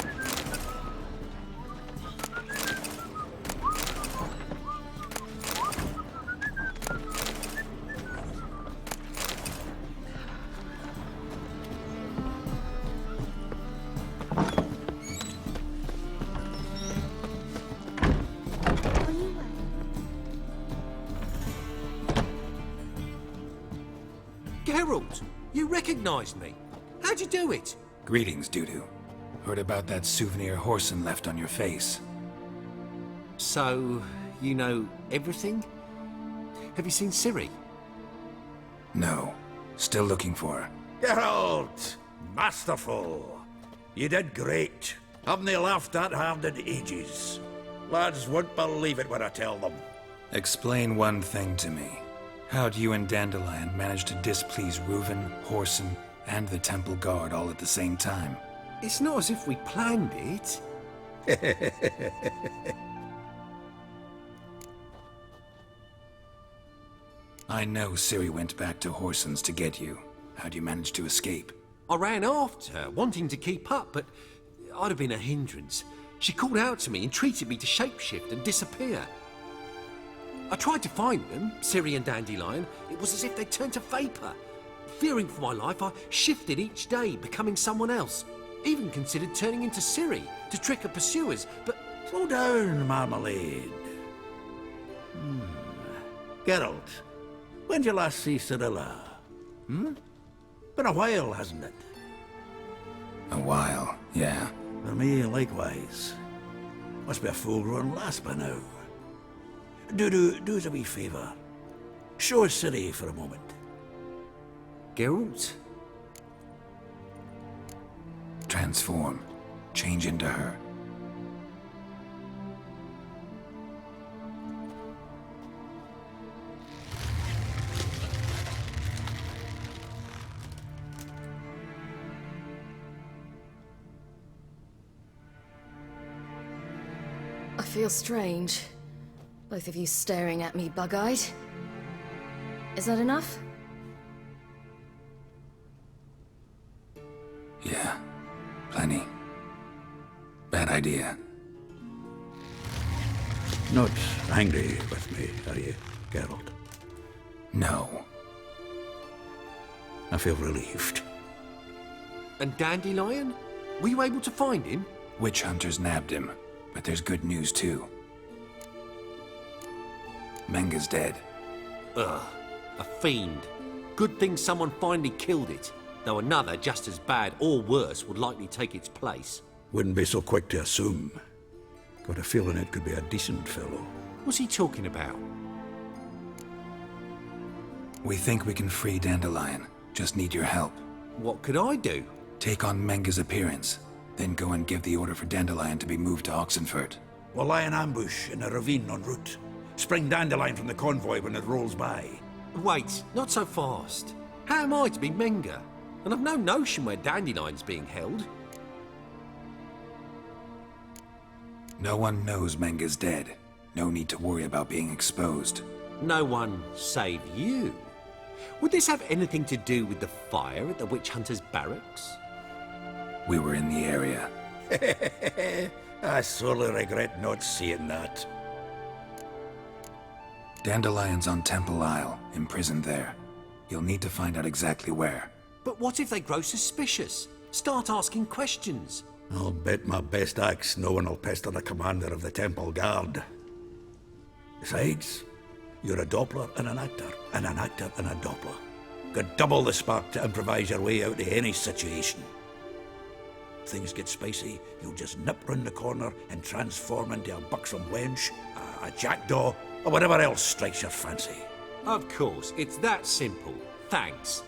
Geralt, you recognized me. How'd you do it? Greetings, Dudu. Heard about that souvenir Horson left on your face. So, you know everything? Have you seen Ciri? No. Still looking for her. Geralt! Masterful! You did great. Haven't they laughed that hard in ages? Lads won't believe it when I tell them. Explain one thing to me. How'd you and Dandellion manage to displease Reuven, Horson, and the Temple Guard all at the same time? It's not as if we planned it. I know Ciri went back to Horson's to get you. How'd you manage to escape? I ran after her, wanting to keep up, but I'd have been a hindrance. She called out to me and treated me to shapeshift and disappear. I tried to find them, Ciri and Dandellion. It was as if they turned to vapor. Fearing for my life, I shifted each day, becoming someone else. Even considered turning into Ciri to trick her pursuers, but... Slow down, Marmalade. Geralt, when'd you last see Cyrilla? Been a while, hasn't it? A while, yeah. For me, likewise. Must be a full-grown lass by now. Do us a wee favour. Show us Ciri for a moment. Geralt? Transform. Change into her. I feel strange. Both of you staring at me bug-eyed. Is that enough? Yeah. Plenty. Bad idea. Not angry with me, are you, Geralt? No. I feel relieved. And Dandellion? Were you able to find him? Witch hunters nabbed him, but there's good news too. Menga's dead. Ugh, a fiend. Good thing someone finally killed it, though another just as bad or worse would likely take its place. Wouldn't be so quick to assume. Got a feeling it could be a decent fellow. What's he talking about? We think we can free Dandellion. Just need your help. What could I do? Take on Menga's appearance, then go and give the order for Dandellion to be moved to Oxenfurt. We'll lie in ambush in a ravine en route. Spring Dandellion from the convoy when it rolls by. Wait, not so fast. How am I to be Menga? And I've no notion where Dandelion's being held. No one knows Menga's dead. No need to worry about being exposed. No one save you? Would this have anything to do with the fire at the witch hunter's barracks? We were in the area. I sorely regret not seeing that. Dandelion's on Temple Isle, imprisoned there. You'll need to find out exactly where. But what if they grow suspicious? Start asking questions? I'll bet my best axe no one will pester the commander of the Temple Guard. Besides, you're a Doppler and an actor, and an actor and a Doppler. Got double the spark to improvise your way out of any situation. If things get spicy, you'll just nip round the corner and transform into a buxom wench, a jackdaw, or whatever else strikes your fancy. Of course, it's that simple. Thanks.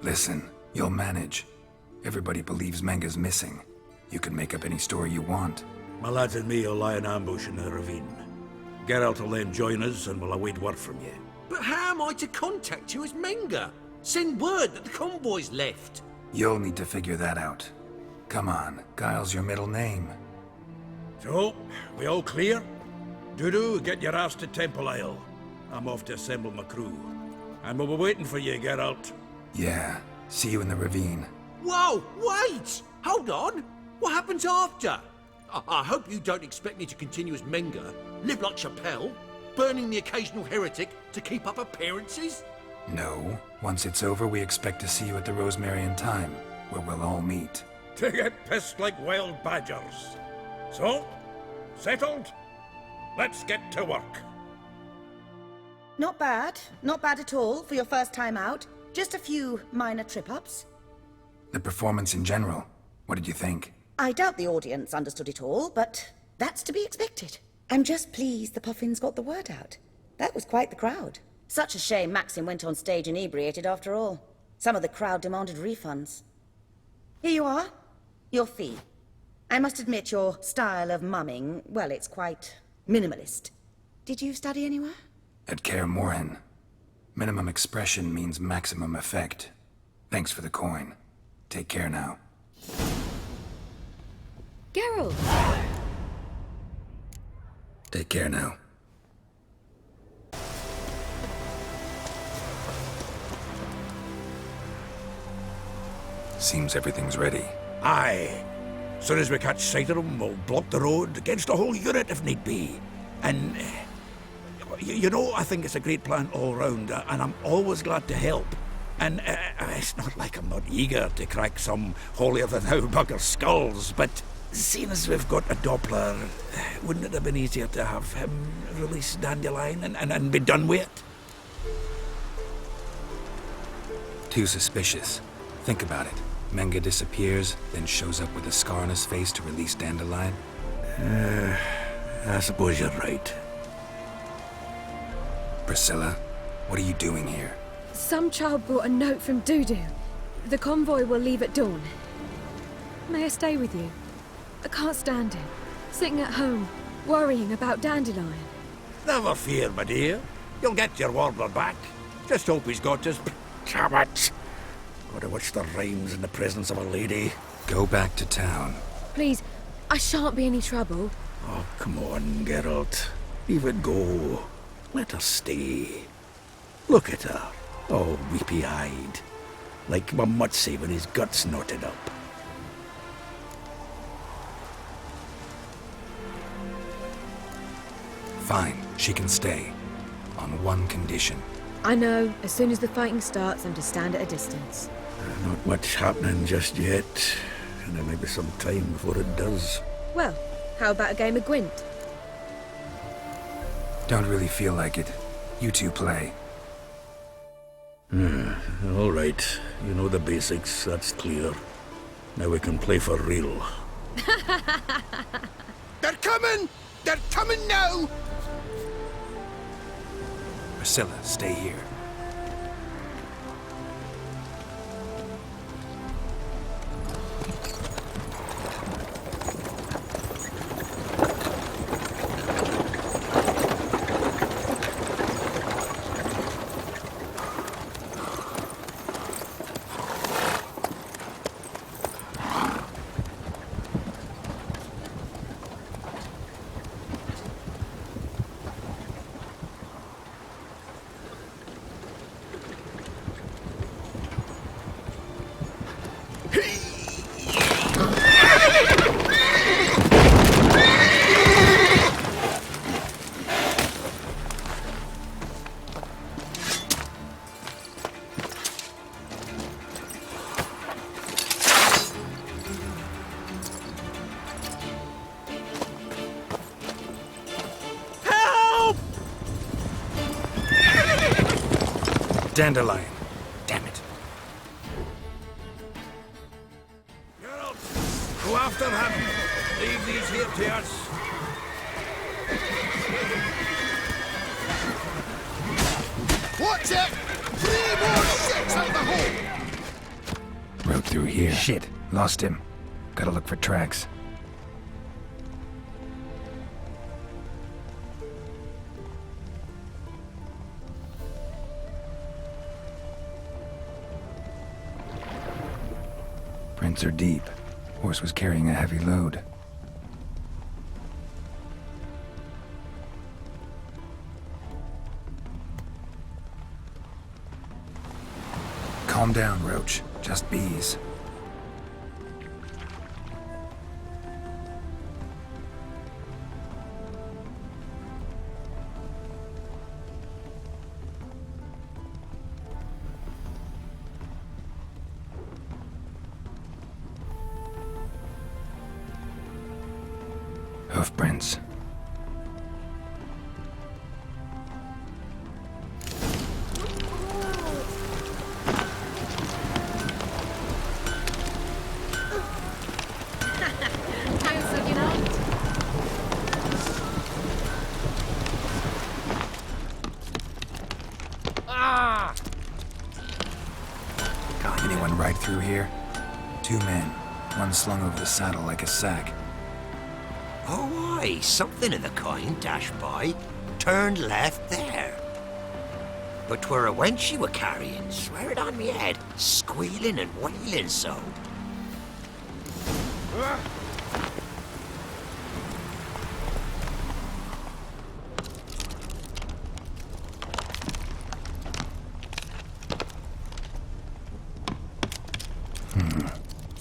Listen, you'll manage. Everybody believes Menga's missing. You can make up any story you want. My lads and me will lie in ambush in the ravine. Geralt will then join us and we'll await word from you. But how am I to contact you as Menga? Send word that the convoy's left. You'll need to figure that out. Come on, Guile's your middle name. So, we all clear? Dudu, get your ass to Temple Isle. I'm off to assemble my crew. And we'll be waiting for you, Geralt. Yeah, see you in the ravine. Whoa, wait! Hold on! What happens after? I hope you don't expect me to continue as Menga, live like Chappelle, burning the occasional heretic to keep up appearances? No. Once it's over, we expect to see you at the Rosemary Time, where we'll all meet. To get pissed like wild badgers. So, settled? Let's get to work. Not bad. Not bad at all for your first time out. Just a few minor trip-ups. The performance in general, what did you think? I doubt the audience understood it all, but that's to be expected. I'm just pleased the Puffins got the word out. That was quite the crowd. Such a shame Maxim went on stage inebriated after all. Some of the crowd demanded refunds. Here you are. Your fee. I must admit your style of mumming, well, it's quite minimalist. Did you study anywhere? At Kaer Morhen. Minimum expression means maximum effect. Thanks for the coin. Take care now. Geralt! Take care now. Seems everything's ready. Aye. Soon as we catch sight of them, we'll block the road against the whole unit if need be. And, you know, I think it's a great plan all round, and I'm always glad to help. And it's not like I'm not eager to crack some holier-than-thou bugger's skulls, but seeing as we've got a Doppler, wouldn't it have been easier to have him release Dandellion and be done with it? Too suspicious. Think about it. Menga disappears, then shows up with a scar on his face to release Dandellion. I suppose you're right. Priscilla, what are you doing here? Some child brought a note from Dudu. The convoy will leave at dawn. May I stay with you? I can't stand it. Sitting at home, worrying about Dandellion. Never fear, my dear. You'll get your warbler back. Just hope he's got his... Damn it! Gotta watch the rhymes in the presence of a lady. Go back to town. Please, I shan't be any trouble. Oh, come on, Geralt. Leave it go. Let her stay. Look at her, all weepy-eyed. Like Mamutsi with his guts knotted up. Fine, she can stay. On one condition. I know, as soon as the fighting starts, I'm to stand at a distance. Not much happening just yet. And there may be some time before it does. Well, how about a game of Gwent? Don't really feel like it. You two play. All right. You know the basics, that's clear. Now we can play for real. They're coming! They're coming now! Priscilla, stay here. Dandellion. Damn it. Geralt, go after him. Leave these here to us. Watch it! 3 more ships out the hole! Rode through here. Shit. Lost him. Gotta look for tracks. Prints are deep. Horse was carrying a heavy load. Calm down, Roach. Just bees. Hoofprints. through here? 2 men, one slung over the saddle like a sack. Oh, aye, something of the kind dashed by. Turned left there. But 'twere a wench she were carrying, swear it on me head, squealing and wailing so.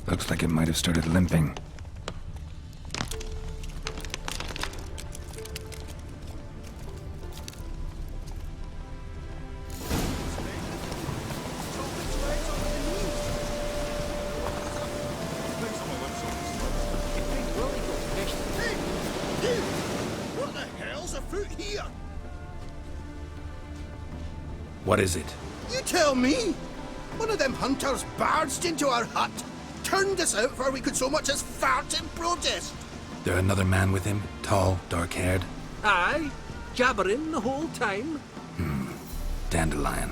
Looks like it might have started limping. What the hell's afoot here? What is it? You tell me! One of them hunters barged into our hut, turned us out before we could so much as fart in protest. There another man with him? Tall, dark-haired? Aye, jabbering the whole time. Dandellion.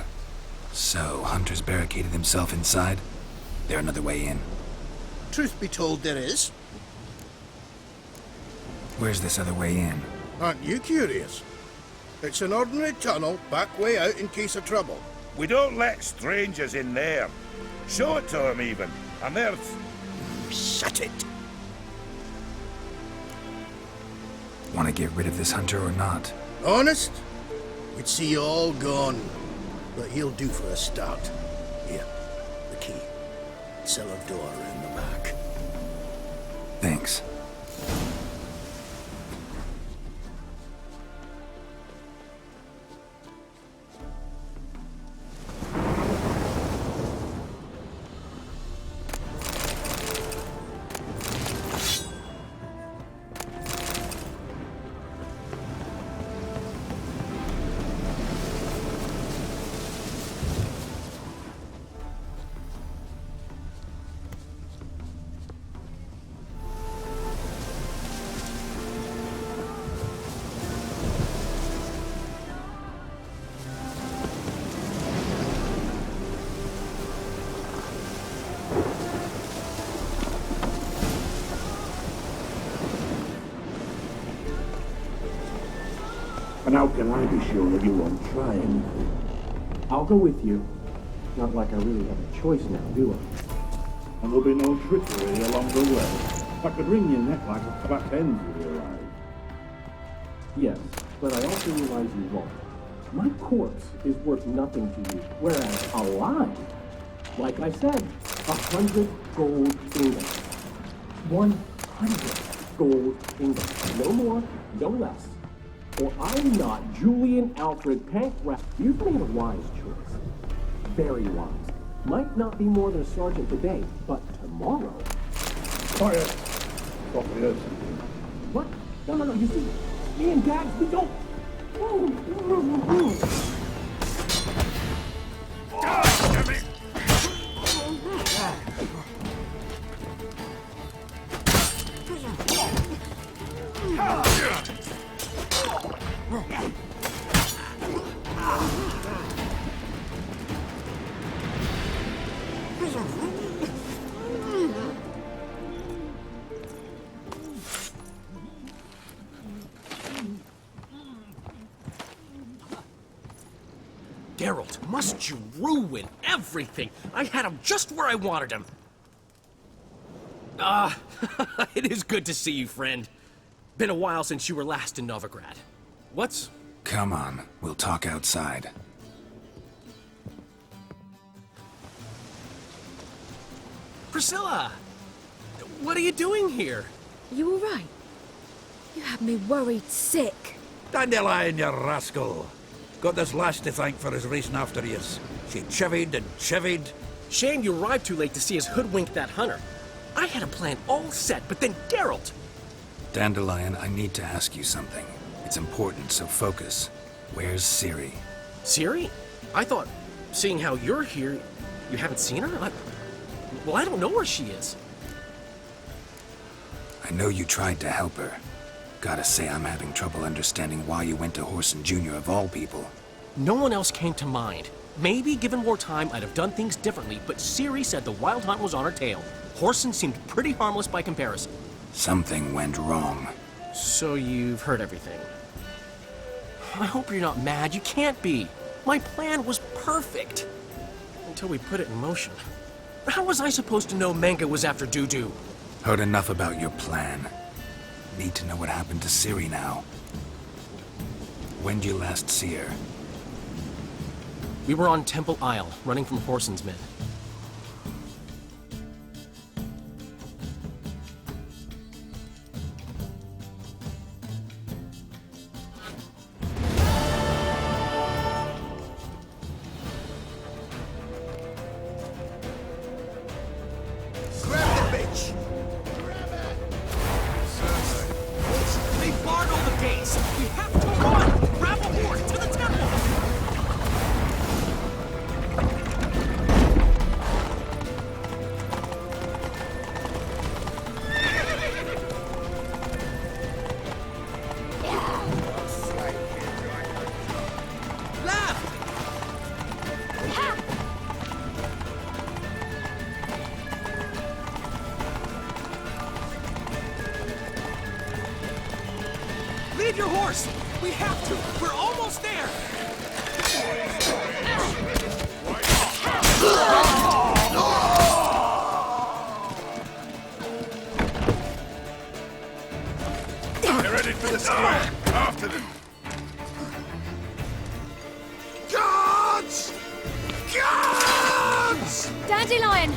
So, Hunter's barricaded himself inside? There another way in? Truth be told, there is. Where's this other way in? Aren't you curious? It's an ordinary tunnel, back way out in case of trouble. We don't let strangers in there. Show it to them, even. And there's... Shut it. Want to get rid of this hunter or not? Honest? We'd see you all gone. But he'll do for a start. Here, the key. Cellar door in the back. Thanks. And how can I be sure that you won't try anything? I'll go with you. Not like I really have a choice now, do I? And there'll be no trickery along the way. I could wring your neck like a fat hen if you realize. Yes, but I also realize you won't. My corpse is worth nothing to you, whereas alive, like I said, 100 gold ingots. 100 gold ingots. No more, no less. Or I'm not Julian Alfred Pankrat. You've made a wise choice. Very wise. Might not be more than a sergeant today, but tomorrow... Quiet. Probably heard something. What? No, you see, me and Dax, we don't... Geralt, must you ruin everything? I had him just where I wanted him. It is good to see you, friend. Been a while since you were last in Novigrad. What's... Come on, we'll talk outside. Priscilla! What are you doing here? You all right? You had me worried sick. Dandellion, you rascal. Got this lass to thank for his racing after yous. She chivied and chivied. Shame you arrived too late to see us hoodwink that hunter. I had a plan all set, but then Geralt... Dandellion, I need to ask you something. It's important, so focus. Where's Ciri? Ciri? I thought, seeing how you're here, you haven't seen her? Well, I don't know where she is. I know you tried to help her. Gotta say, I'm having trouble understanding why you went to Whoreson Jr. of all people. No one else came to mind. Maybe, given more time, I'd have done things differently, but Ciri said the Wild Hunt was on her tail. Whoreson seemed pretty harmless by comparison. Something went wrong. So you've heard everything. I hope you're not mad. You can't be. My plan was perfect. Until we put it in motion. How was I supposed to know Menga was after Dudu? Heard enough about your plan. Need to know what happened to Ciri now. When'd you last see her? We were on Temple Isle, running from Whoreson's men. Grab the bitch! They barred all the gates! We have to run! Grab a horse to the temple! Leave your horse! We have to! We're almost there! They're headed for the square! After them! Guards! Guards! Dandelion!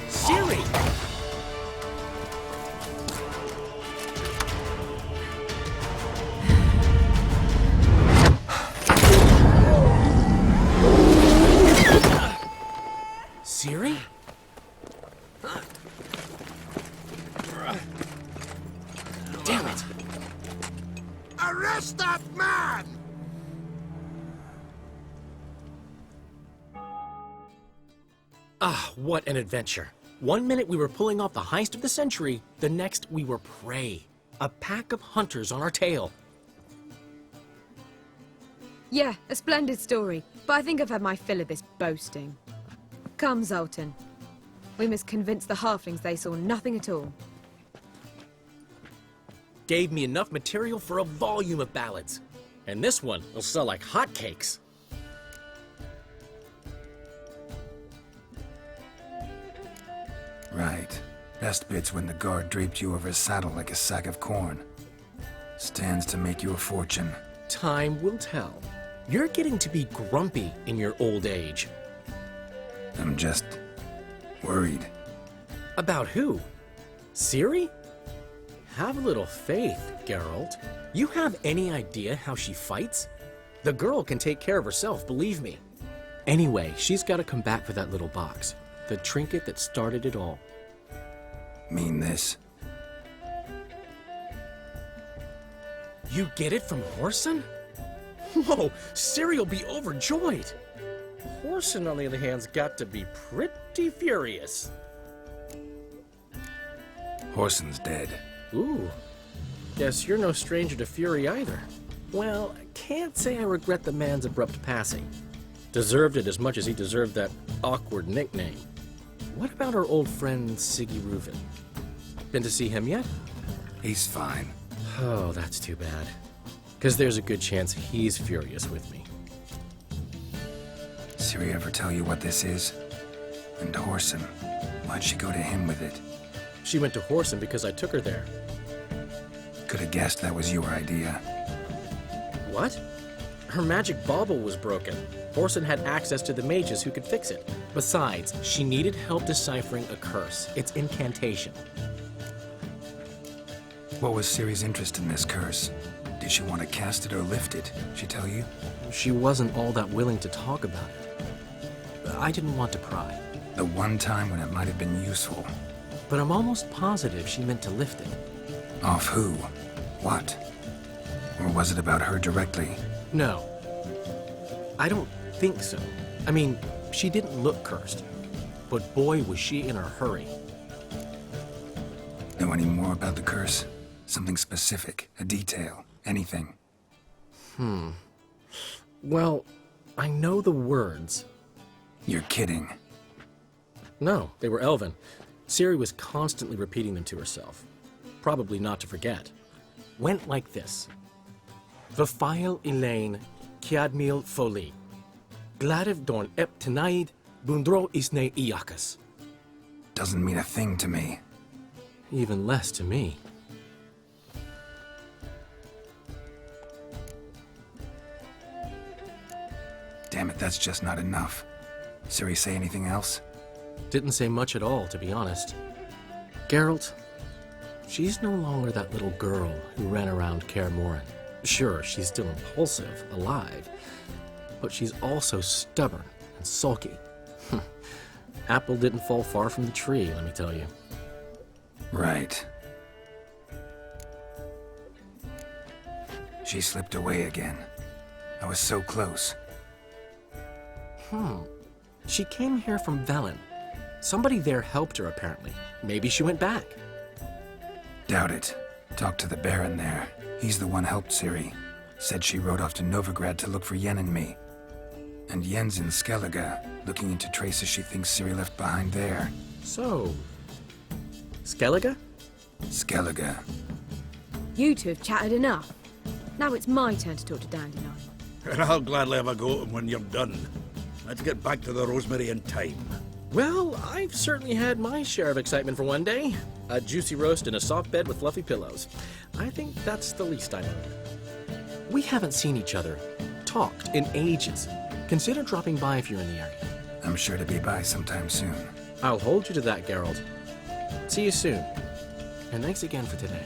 Ciri! Ciri? Damn it! Arrest that man! Ah, what an adventure. 1 minute we were pulling off the heist of the century, the next we were prey. A pack of hunters on our tail. Yeah, a splendid story, but I think I've had my fill of this boasting. Come, Zoltan. We must convince the halflings they saw nothing at all. Gave me enough material for a volume of ballads. And this one will sell like hotcakes. Right. Best bit's when the guard draped you over his saddle like a sack of corn. Stands to make you a fortune. Time will tell. You're getting to be grumpy in your old age. I'm just worried. About who? Ciri? Have a little faith, Geralt. You have any idea how she fights? The girl can take care of herself, believe me. Anyway, she's got to come back for that little box. The trinket that started it all. Mean this? You get it from Whoreson? Whoa, Ciri will be overjoyed. Whoreson, on the other hand's got to be pretty furious. Whoreson's dead. Ooh, guess you're no stranger to fury either. Well, I can't say I regret the man's abrupt passing. Deserved it as much as he deserved that awkward nickname. What about our old friend Siggy Reuven? Been to see him yet? He's fine. Oh, that's too bad. Because there's a good chance he's furious with me. Ciri ever tell you what this is? And Whoreson, why'd she go to him with it? She went to Whoreson because I took her there. Could have guessed that was your idea. What? Her magic bauble was broken. Whoreson had access to the mages who could fix it. Besides, she needed help deciphering a curse. It's incantation. What was Ciri's interest in this curse? Did she want to cast it or lift it? She tell you? She wasn't all that willing to talk about it. I didn't want to pry. The one time when it might have been useful. But I'm almost positive she meant to lift it. Off who? What? Or was it about her directly? No. I don't think so. I mean, she didn't look cursed. But boy, was she in a hurry. Know any more about the curse? Something specific, a detail, anything? Well, I know the words. You're kidding. No, they were Elven. Ciri was constantly repeating them to herself. Probably not to forget. Went like this. Vafile Elaine, Kiadmil Foli. Gladev Dorn Ep Tenaid, Bundro Isne Iakas. Doesn't mean a thing to me. Even less to me. Damn it, that's just not enough. Ciri say anything else? Didn't say much at all, to be honest. Geralt, she's no longer that little girl who ran around Kaer Morhen. Sure, she's still impulsive, alive, but she's also stubborn and sulky. Apple didn't fall far from the tree, let me tell you. Right. She slipped away again. I was so close. She came here from Velen. Somebody there helped her, apparently. Maybe she went back. Doubt it. Talked to the Baron there. He's the one helped Ciri. Said she rode off to Novigrad to look for Yen and me. And Yen's in Skellige, looking into traces she thinks Ciri left behind there. So, Skellige? Skellige. You two have chatted enough. Now it's my turn to talk to Dandellion. And I'll gladly have a go at him when you're done. Let's get back to the Rosemary in time. Well, I've certainly had my share of excitement for one day. A juicy roast in a soft bed with fluffy pillows. I think that's the least I know. We haven't seen each other, talked, in ages. Consider dropping by if you're in the area. I'm sure to be by sometime soon. I'll hold you to that, Geralt. See you soon. And thanks again for today.